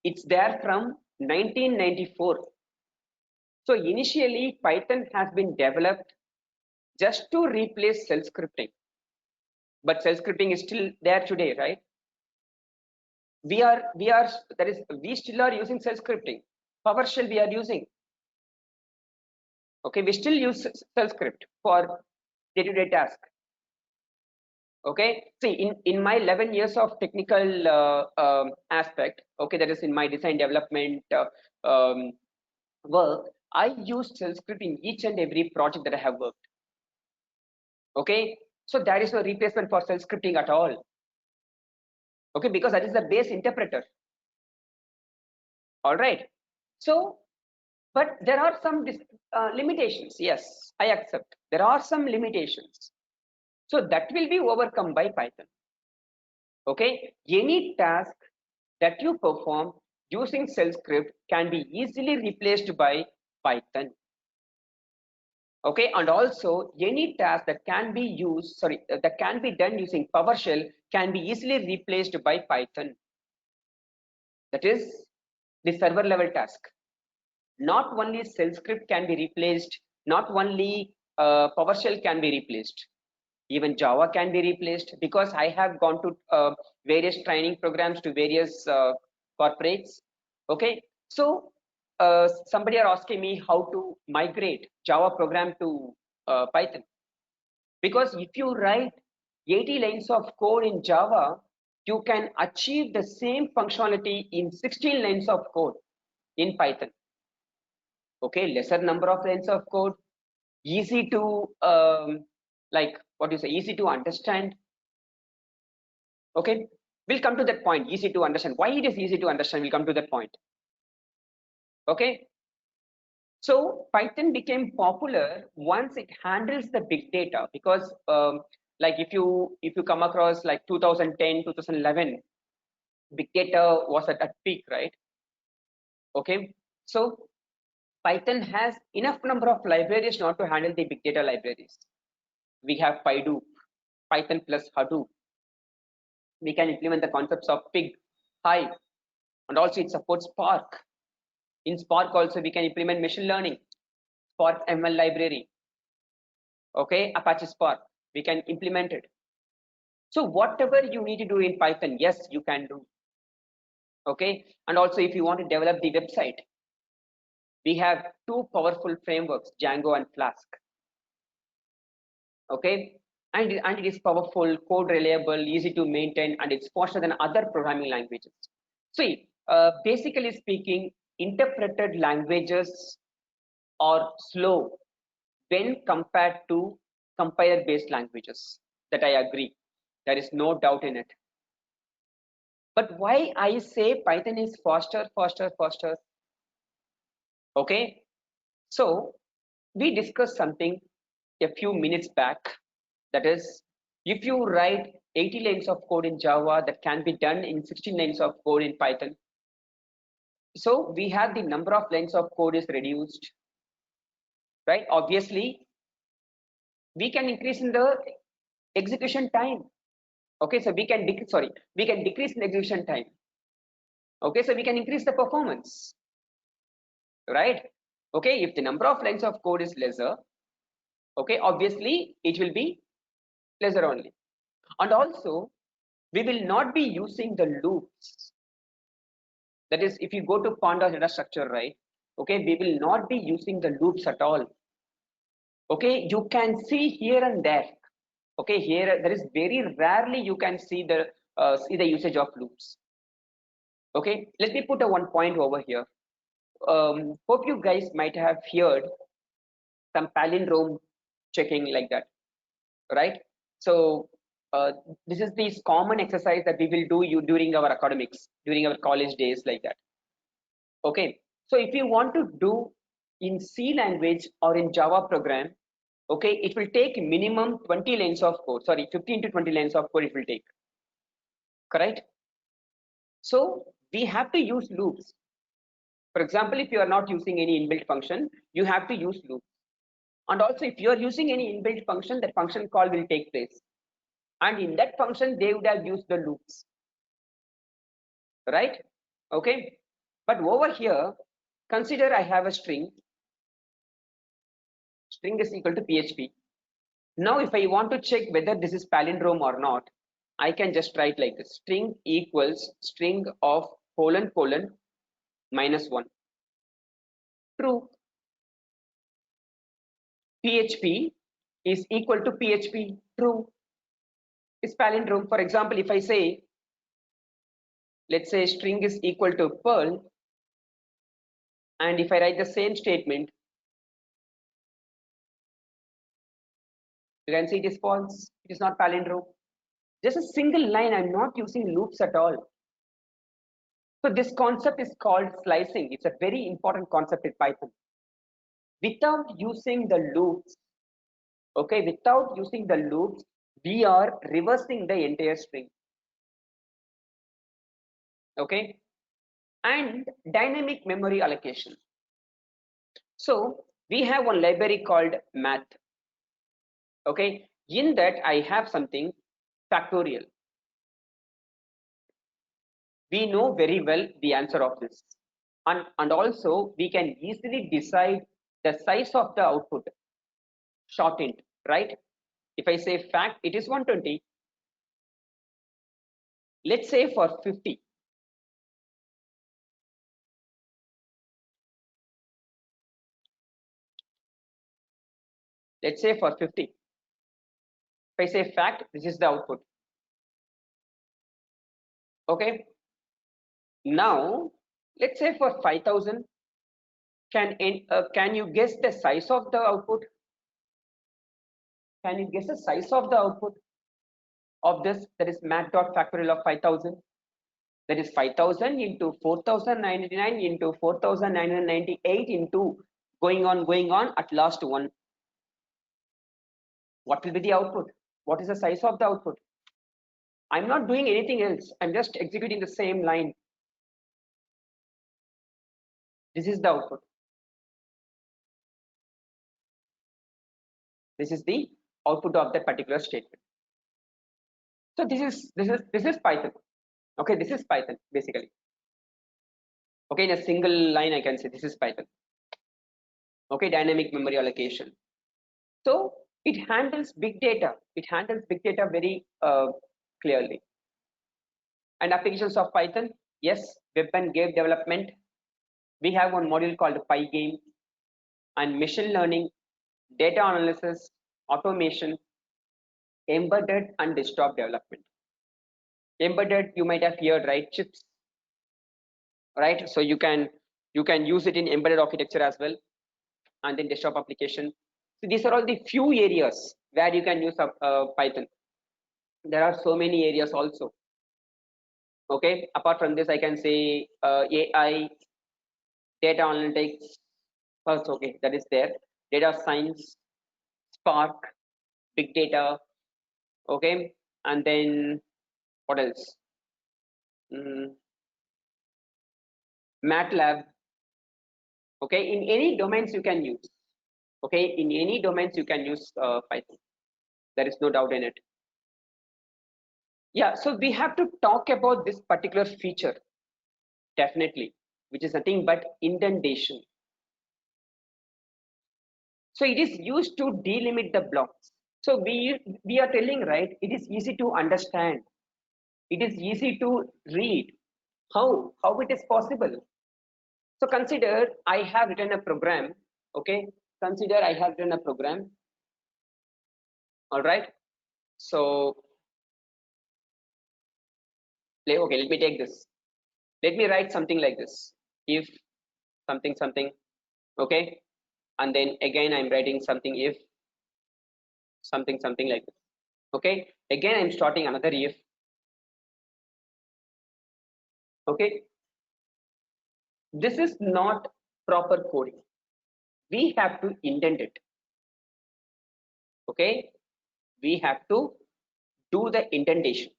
It's there from 1994. So initially, Python has been developed just to replace shell scripting. But shell scripting is still there today, right? We still are using shell scripting. PowerShell we are using. Okay, we still use shell script for day-to-day task. Okay, see, in my 11 years of technical aspect, okay, that is in my design development work, I used shell script in each and every project that I have worked. Okay, so there is no replacement for shell scripting at all. Okay, because that is the base interpreter. All right, so, but there are some limitations. Yes, I accept there are some limitations. So that will be overcome by Python. Okay, any task that you perform using shell script can be easily replaced by Python. Okay, and also any task that can be used, that can be done using PowerShell can be easily replaced by Python. That is the server level task. Not only shell script can be replaced, not only PowerShell can be replaced, even Java can be replaced, because I have gone to various training programs to various corporates. Okay, so somebody are asking me how to migrate Java program to Python, because if you write 80 lines of code in Java, you can achieve the same functionality in 16 lines of code in Python. Okay, lesser number of lines of code, easy to like what you say, easy to understand. Okay, we'll come to that point. Easy to understand. Why it is easy to understand, we'll come to that point. Okay, so Python became popular once it handles the big data, because like if you come across like 2010 2011, big data was at peak, right? Okay, so Python has enough number of libraries not to handle the big data libraries. We have PyDo, Python plus Hadoop. We can implement the concepts of Pig, Hive, and also it supports Spark. In Spark also we can implement machine learning, Spark ML library. Okay, Apache Spark, we can implement it. So whatever you need to do in Python, yes, you can do. Okay, and also if you want to develop the website, we have two powerful frameworks, Django and Flask. Okay, and it is powerful, code reliable, easy to maintain, and it's faster than other programming languages. See, basically speaking, interpreted languages are slow when compared to compiler based languages. That I agree, there is no doubt in it. But why I say Python is faster? Okay, so we discussed something a few minutes back, that is, if you write 80 lines of code in Java, that can be done in 16 lines of code in Python. So we have the number of lines of code is reduced, right? Obviously we can increase in the execution time. Okay, so we can decrease in execution time. Okay, so we can increase the performance, right? Okay, if the number of lines of code is lesser, okay, obviously it will be lesser only. And also we will not be using the loops. That is, if you go to pandas data structure, right? Okay, we will not be using the loops at all. Okay, you can see here and there. Okay, here there is very rarely you can see the usage of loops. Okay, let me put a one point over here. Hope you guys might have heard some palindrome checking like that, right? So this is this common exercise that we will do during our academics, during our college days, like that. Okay, so if you want to do in C language or in Java program, okay, it will take minimum 20 lines of code, sorry, 15 to 20 lines of code it will take, correct? So we have to use loops. For example, if you are not using any inbuilt function, you have to use loops. And also if you are using any inbuilt function, that function call will take place. And in that function, they would have used the loops, right? Okay, but over here, consider I have a string is equal to PHP. Now if I want to check whether this is palindrome or not, I can just write like this: string equals string of colon -1. True. PHP is equal to PHP. True. Is palindrome. For example, if I say, let's say string is equal to Perl, and if I write the same statement, you can see it is false. It is not palindrome. Just a single line. I'm not using loops at all. So this concept is called slicing. It's a very important concept in Python. Without using the loops, okay, without using the loops, we are reversing the entire string. Okay, and dynamic memory allocation. So we have one library called math. Okay, in that I have something factorial. We know very well the answer of this, and also we can easily decide the size of the output, shortened, right? If I say fact, it is 120. Let's say for 50. Let's say for 50. If I say fact, this is the output. Okay. Now, let's say for 5,000, can you guess the size of the output? Can you guess the size of the output of this? That is math.factorial of 5,000. That is 5,000 into 4,999 into 4,998 into going on at last 1. What will be the output? What is the size of the output? I'm not doing anything else. I'm just executing the same line. This is the output. This is the output of that particular statement. So this is Python. Okay, this is Python basically. Okay, in a single line I can say this is Python. Okay, dynamic memory allocation. So it handles big data. It handles big data very clearly. And applications of Python, yes, web and game development. We have one module called Pygame, and machine learning, data analysis, automation, embedded and desktop development. Embedded, you might have heard, right? Chips, right? So you can use it in embedded architecture as well, and then desktop application. So these are all the few areas where you can use Python. There are so many areas also. Okay, apart from this, I can say AI, data analytics. First, okay, that is there. Data science, Spark, big data. Okay, and then what else? MATLAB. Okay, in any domains you can use. Okay, in any domains you can use Python. There is no doubt in it. Yeah, so we have to talk about this particular feature, definitely, which is nothing but indentation. So it is used to delimit the blocks. So we are telling, right, it is easy to understand. It is easy to read. How it is possible? So consider I have written a program. Okay, consider I have written a program. All right. So okay, let me take this. Let me write something like this. If something, okay, and then again I'm writing something if something like this. Okay, again I'm starting another if. Okay, this is not proper coding. We have to indent it. Okay, we have to do the indentation.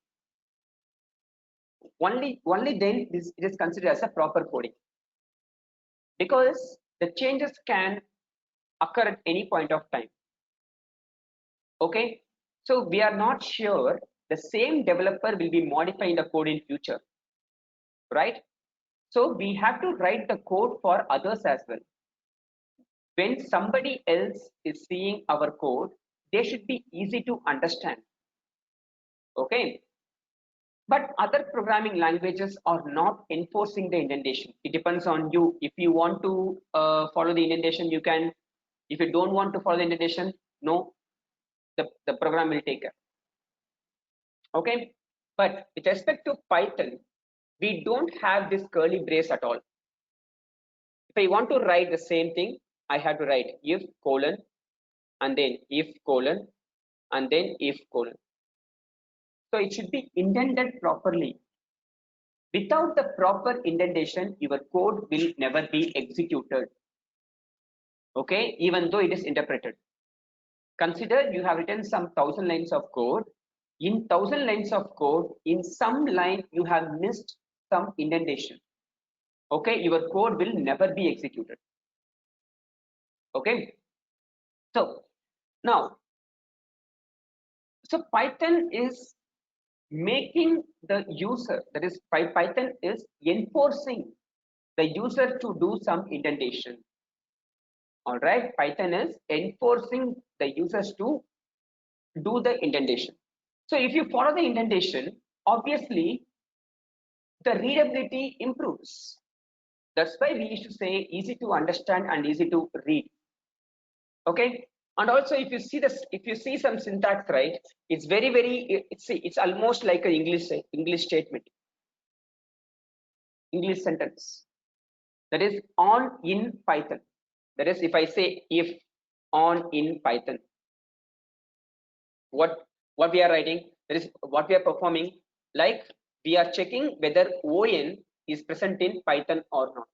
Only then it is considered as a proper coding, because the changes can occur at any point of time. Okay, so we are not sure the same developer will be modifying the code in future, right? So we have to write the code for others as well. When somebody else is seeing our code, they should be easy to understand. Okay, but other programming languages are not enforcing the indentation. It depends on you. If you want to follow the indentation, you can. If you don't want to follow the indentation, no, the program will take care. Okay, but with respect to Python, we don't have this curly brace at all. If I want to write the same thing, I have to write if colon and then if colon and then if colon. So it should be indented properly. Without the proper indentation, your code will never be executed. Okay, even though it is interpreted. Consider you have written some 1,000 lines of code. In 1,000 lines of code, in some line you have missed some indentation. Okay, your code will never be executed. Okay, so now, so Python is making the user, that is Python is enforcing the user to do some indentation. All right, Python is enforcing the users to do the indentation. So if you follow the indentation, obviously the readability improves. That's why we used to say easy to understand and easy to read. Okay, and also if you see this, if you see some syntax, right, it's very it's almost like an English statement, English sentence. That is on in Python. That is, if I say if on in Python, what we are writing, that is what we are performing, like we are checking whether on is present in Python or not.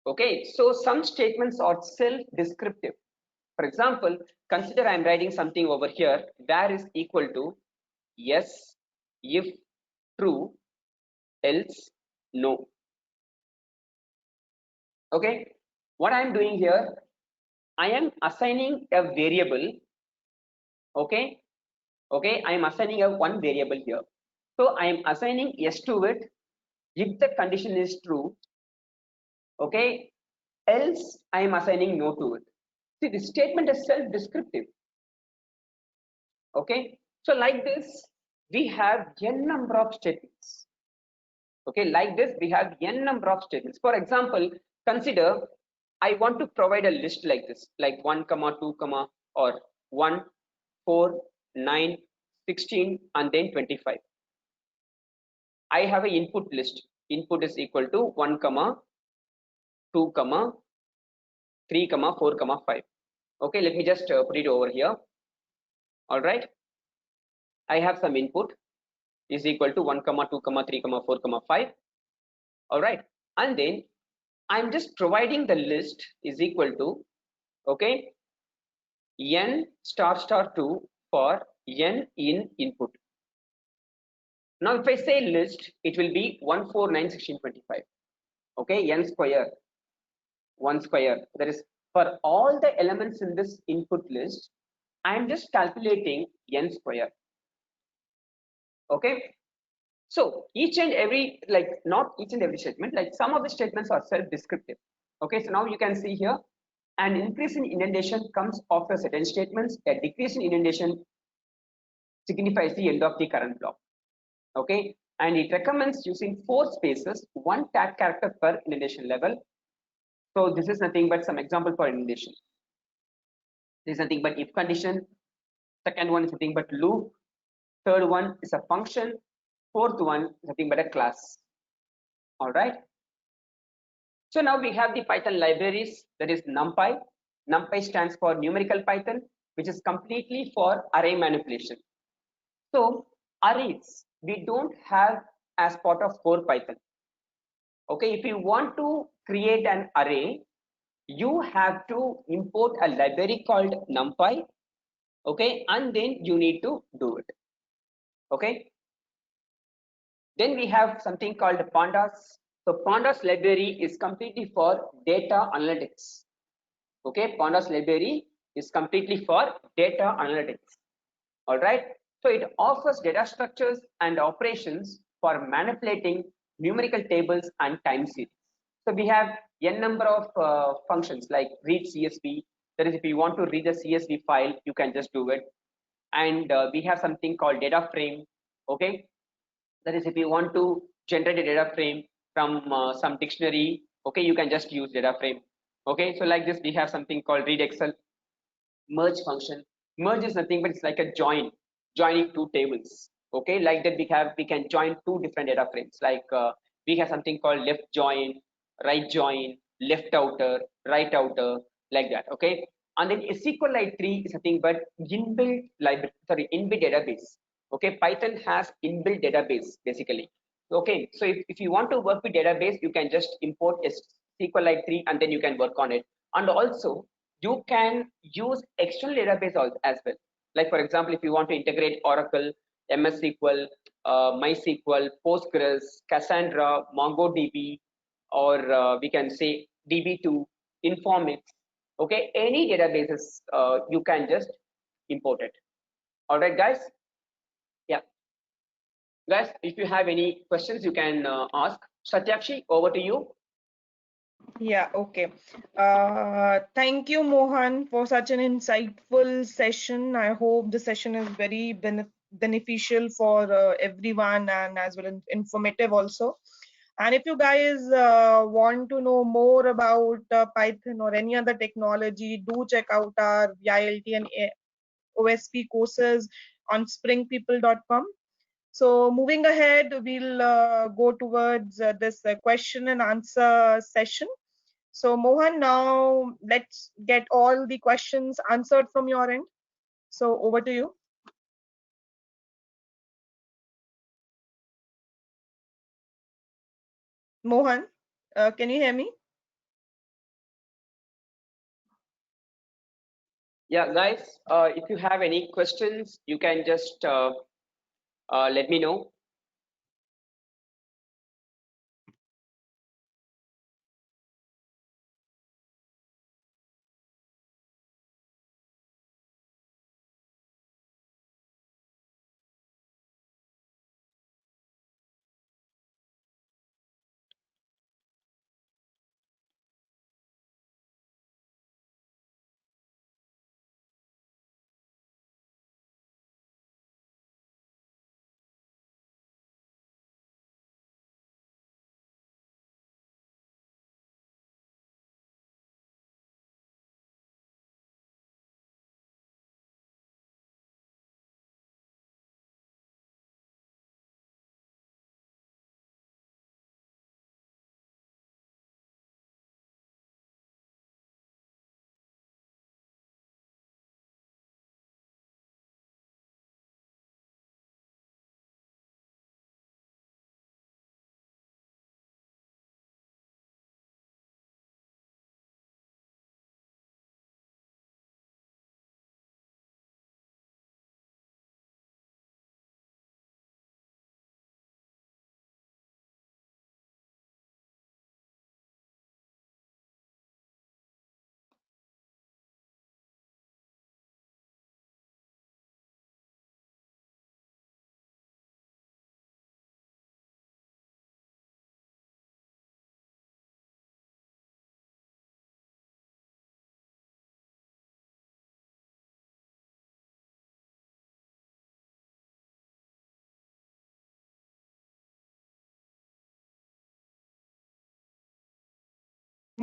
Okay, so some statements are self-descriptive. For example, consider I am writing something over here, where is equal to yes if true else no. Okay, what I am doing here, I am assigning a variable. Okay, I am assigning a one variable here. So I am assigning yes to it if the condition is true. Okay, else I am assigning no to it. See, the statement is self-descriptive. Okay, so like this, we have n number of statements. Okay, like this, we have n number of statements. For example, consider I want to provide a list like this, like 1, 2, or 1, 4, 9, 16, and then 25. I have an input list. Input is equal to 1, 2, 3, 4, 5. Okay, let me just put it over here. All right, I have some input is equal to 1, 2, 3, 4, 5. All right, and then I'm just providing the list is equal to, okay, n star star 2 for n in input. Now if I say list, it will be 1, 4, 9, 16, 25. Okay, n square, 1 square. That is for all the elements in this input list, I am just calculating n square. Okay, so each and every, like not each and every statement, like some of the statements are self-descriptive. Okay, so now you can see here, an increase in indentation comes after certain statements, a decrease in indentation signifies the end of the current block. Okay, and it recommends using 4 spaces, 1 tag character per indentation level. So this is nothing but some example for indentation. This is nothing but if condition. Second one is nothing but loop. Third one is a function. Fourth one is nothing but a class. All right. So now we have the Python libraries, that is NumPy. NumPy stands for numerical Python, which is completely for array manipulation. So arrays we don't have as part of core Python. Okay, if you want to create an array, you have to import a library called NumPy. Okay, and then you need to do it. Okay, then we have something called pandas. So pandas library is completely for data analytics. Okay, pandas library is completely for data analytics. All right, so it offers data structures and operations for manipulating numerical tables and time series. So we have n number of functions like read CSV. That is, if you want to read the CSV file, you can just do it. And we have something called data frame. Okay, that is, if you want to generate a data frame from some dictionary, okay, you can just use data frame. Okay, so like this, we have something called read Excel. Merge function. Merge is nothing but it's like a joining two tables. Okay, like that we can join two different data frames. Like we have something called left join, left outer, right outer, like that. Okay, and then SQLite 3 is nothing but inbuilt library, sorry, inbuilt database. Okay, Python has inbuilt database basically. Okay, so if you want to work with database, you can just import SQLite 3 and then you can work on it. And also you can use external database as well. Like for example, if you want to integrate Oracle, MS SQL, MySQL, Postgres, Cassandra, MongoDB, or we can say DB2, Informix. Okay, any databases you can just import it. All right, guys. Yeah, guys. If you have any questions, you can ask. Satyakshi, over to you. Yeah, okay. Thank you, Mohan, for such an insightful session. I hope the session is very beneficial for everyone and as well as informative also. And if you guys want to know more about Python or any other technology, do check out our VILT and OSP courses on springpeople.com. So moving ahead, we'll go towards this question and answer session. So Mohan, now let's get all the questions answered from your end. So over to you. Mohan, can you hear me? Yeah, guys, if you have any questions, you can just let me know.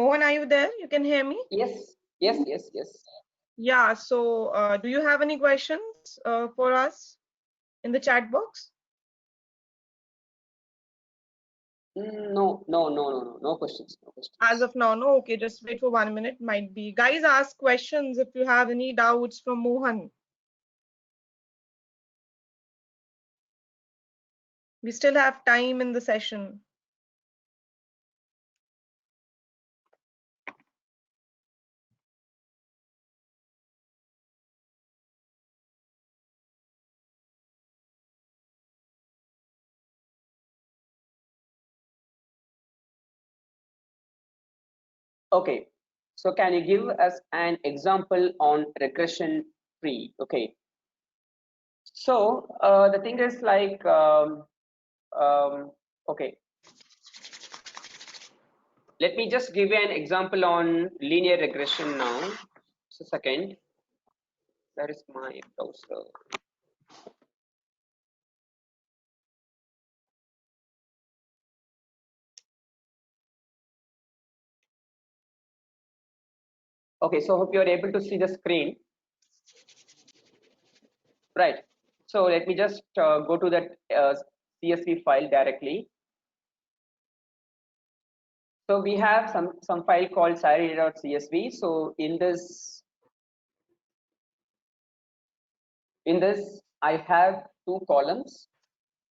Mohan, are you there? You can hear me? Yes, yes. Yeah, so do you have any questions for us in the chat box? No questions, no As questions. of now, no. Okay, just wait for 1 minute. Might be. Guys, ask questions if you have any doubts from Mohan. We still have time in the session. Okay, so can you give us an example on regression tree? Okay, so the thing is like, okay, let me just give you an example on linear regression now. Just a second. Where is my browser? Okay, so hope you are able to see the screen. Right. So let me just go to that CSV file directly. So we have some file called salary.csv. So in this I have two columns.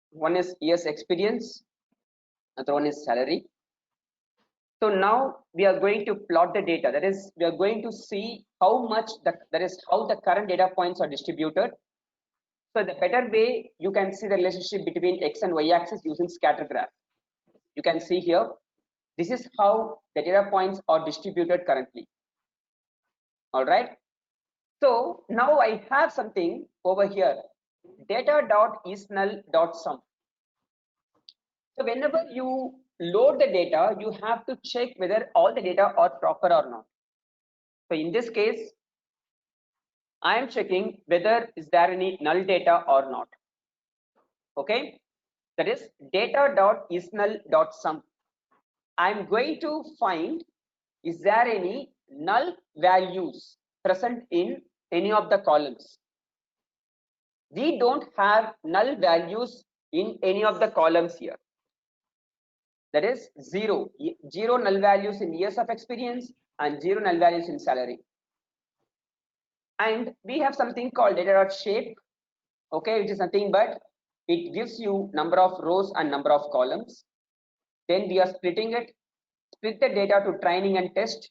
One is years experience, another one is salary. So now we are going to plot the data. That is, we are going to see how much how the current data points are distributed. So the better way you can see the relationship between x and y axis using scatter graph. You can see here, this is how the data points are distributed currently. All right. So now I have something over here, data.isNull.sum. So whenever you load the data, you have to check whether all the data are proper or not. So in this case, I am checking whether is there any null data or not. Okay, that is data.isNull.sum. I'm going to find is there any null values present in any of the columns. We don't have null values in any of the columns here. That is zero null values in years of experience and zero null values in salary. And we have something called data.shape, okay, which is nothing but it gives you number of rows and number of columns. Then we are splitting it, split the data to training and test.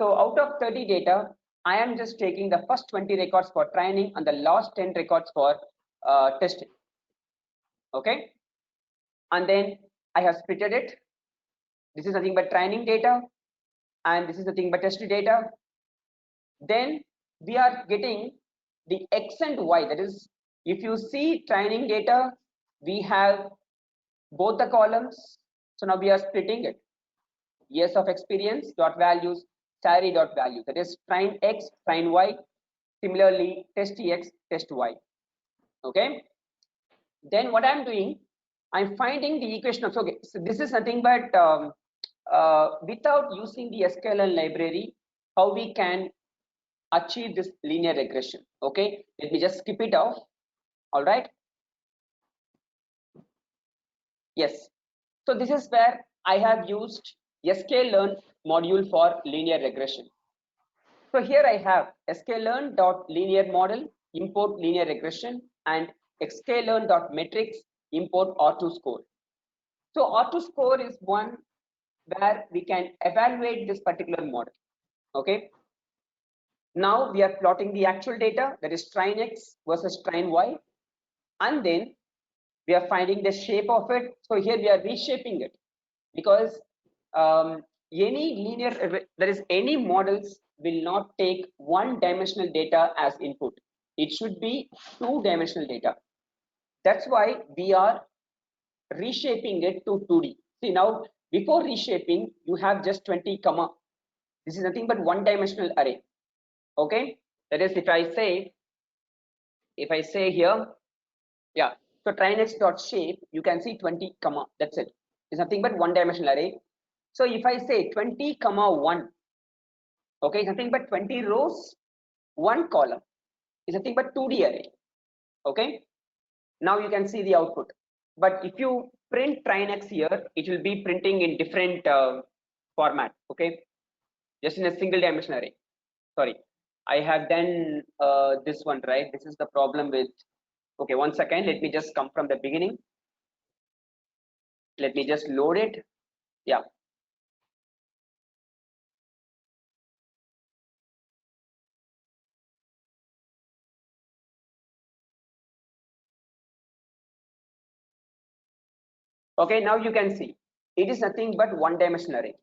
So out of 30 data, I am just taking the first 20 records for training and the last 10 records for testing. Okay, and then I have splitted it. This is nothing but training data, and this is nothing but test data. Then we are getting the x and y. That is, if you see training data, we have both the columns. So now we are splitting it. Years of experience dot values, salary dot value. That is train x, train y. Similarly, test x, test y. Okay. Then what I'm doing, I'm finding the equation of, okay, so this is nothing but without using the sklearn library, how we can achieve this linear regression. Okay, let me just skip it off. All right. Yes. So this is where I have used sklearn module for linear regression. So here I have sklearn.linear model, import linear regression, and sklearn.metrics, import R2 score. So R2 score is one where we can evaluate this particular model. Okay. Now we are plotting the actual data, that is train x versus train y, and then we are finding the shape of it. So here we are reshaping it because any linear, there is any models will not take one-dimensional data as input. It should be two-dimensional data. That's why we are reshaping it to 2D. See, now before reshaping, you have just 20 comma. This is nothing but one-dimensional array. Okay, that is, if I say here, yeah, so train x dot shape, you can see 20 comma. That's it. It's nothing but one-dimensional array. So if I say 20 comma 1, okay, nothing but 20 rows, 1 column is nothing but 2D array. Okay, now you can see the output. But if you print trynex here, it will be printing in different format. Okay, just in a single dimension array. Sorry, I have done this one, right? This is the problem with, okay, 1 second, let me just come from the beginning. Let me just load it. Yeah. Okay, now you can see it is nothing but one dimensional array.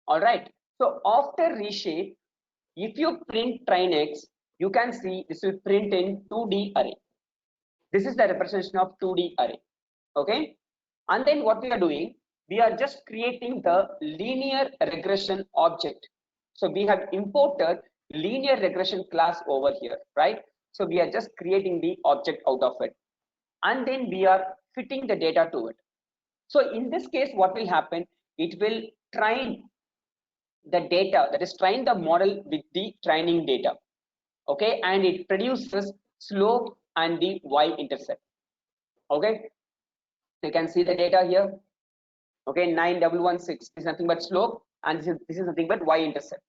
All right. So after reshape, if you print trynex, you can see this will print in 2D array. This is the representation of 2D array. Okay. And then what we are doing, we are just creating the linear regression object. So we have imported linear regression class over here, right? So we are just creating the object out of it. And then we are fitting the data to it. So in this case, what will happen? It will train the data, that is train the model with the training data. Okay, and it produces slope and the y-intercept. Okay, you can see the data here. Okay, 9116 is nothing but slope, and this is nothing but y-intercept.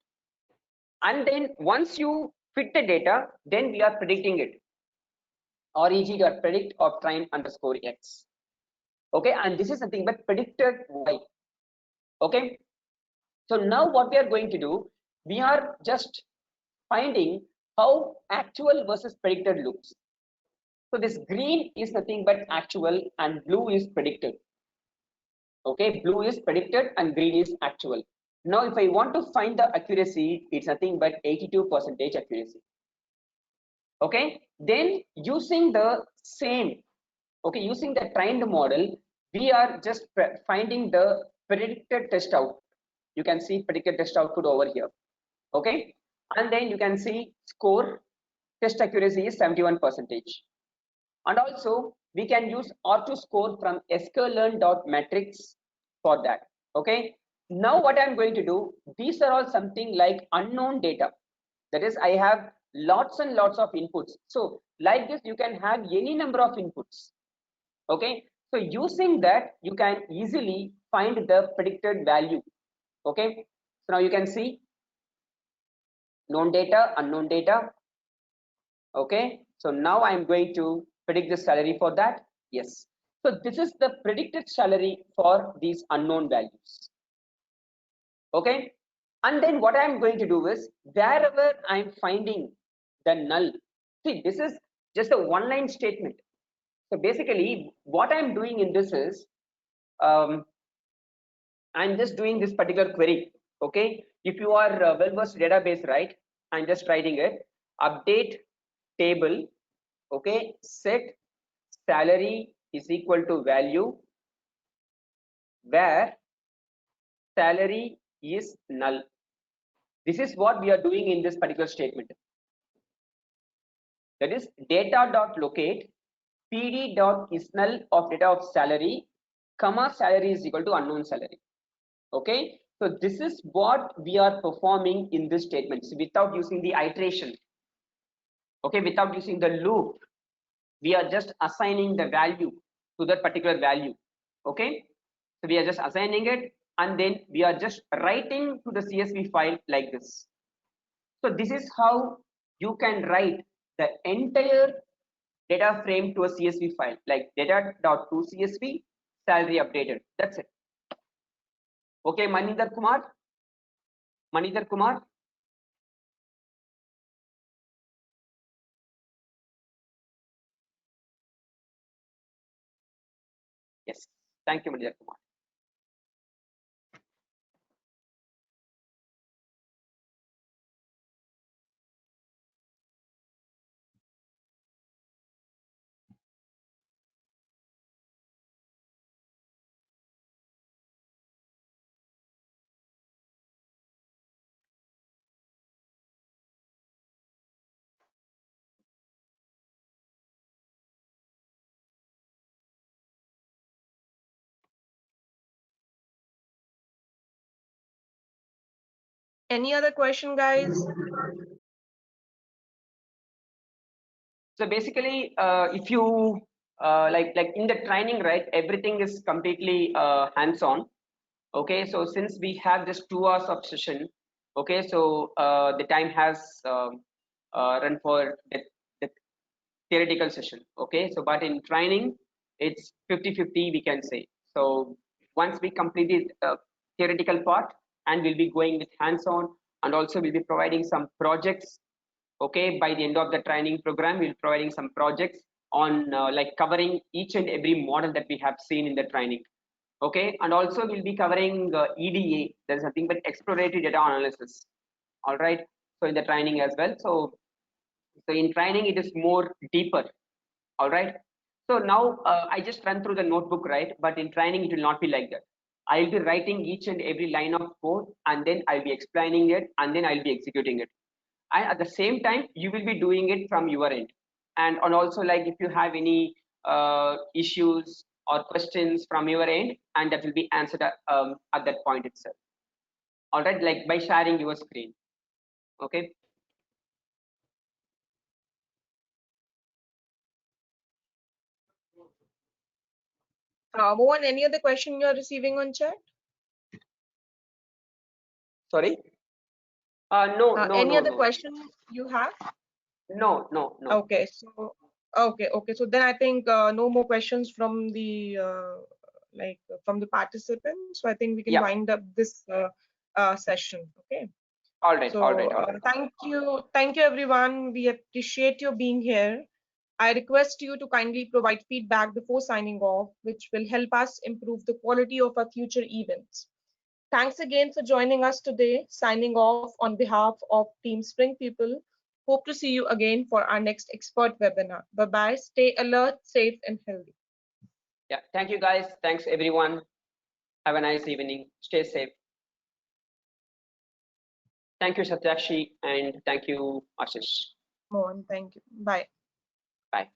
And then once you fit the data, then we are predicting it. Reg.predict of train underscore x. Okay, and this is nothing but predicted y. Okay, so now what we are going to do, we are just finding how actual versus predicted looks. So this green is nothing but actual and blue is predicted. Okay, blue is predicted and green is actual. Now if I want to find the accuracy, it's nothing but 82% accuracy. Okay, then using the same, okay, using the trained model, we are just finding the predicted test output. You can see predicted test output over here. Okay, and then you can see score, test accuracy is 71%. And also we can use R2 score from sklearn.metrics for that. Okay, now what I'm going to do, these are all something like unknown data. That is, I have lots and lots of inputs. So like this, you can have any number of inputs. Okay, so using that, you can easily find the predicted value. Okay, so now you can see known data, unknown data. Okay, so now I'm going to predict the salary for that. Yes, so this is the predicted salary for these unknown values. Okay, and then what I'm going to do is, wherever I'm finding the null, see, this is just a one line statement. So basically what I'm doing in this is, I'm just doing this particular query. Okay, if you are well versed database, right, I'm just writing it, update table, okay, set salary is equal to value where salary is null. This is what we are doing in this particular statement. That is data.locate pd.isNull of data of salary, comma salary is equal to unknown salary. Okay, so this is what we are performing in this statement, so without using the iteration. Okay, without using the loop, we are just assigning the value to that particular value. Okay, so we are just assigning it, and then we are just writing to the CSV file like this. So this is how you can write the entire data frame to a CSV file, like data.toCSV salary updated. That's it. Okay, Manindar Kumar. Manindar Kumar. Yes. Thank you, Manindar Kumar. Any other question, guys? So basically, if you like in the training, right, everything is completely hands-on. Okay, so since we have just 2 hours of session, okay, so the time has run for the theoretical session. Okay, so but in training, it's 50-50, we can say. So once we completed theoretical part, and we'll be going with hands-on, and also we'll be providing some projects. Okay, by the end of the training program, we'll be providing some projects on like covering each and every model that we have seen in the training. Okay, and also we'll be covering EDA. There's nothing but exploratory data analysis. All right, so in the training as well. So in training it is more deeper. All right, so now I just run through the notebook, right? But in training it will not be like that. I'll be writing each and every line of code, and then I'll be explaining it, and then I'll be executing it. And at the same time you will be doing it from your end. And also, like, if you have any issues or questions from your end, and that will be answered at that point itself. All right, like by sharing your screen. Okay. Mohan, any other question you're receiving on chat? Sorry. No. Any other question you have? No. Okay, so then I think no more questions from the from the participants. So I think we can Yeah. wind up this session. Okay. All right. So thank you everyone. We appreciate you being here. I request you to kindly provide feedback before signing off, which will help us improve the quality of our future events. Thanks again for joining us today. Signing off on behalf of Team Spring People. Hope to see you again for our next expert webinar. Bye-bye. Stay alert, safe, and healthy. Yeah. Thank you, guys. Thanks, everyone. Have a nice evening. Stay safe. Thank you, Satyakshi, and thank you, Ashish. Mohan, thank you. Bye. Bye.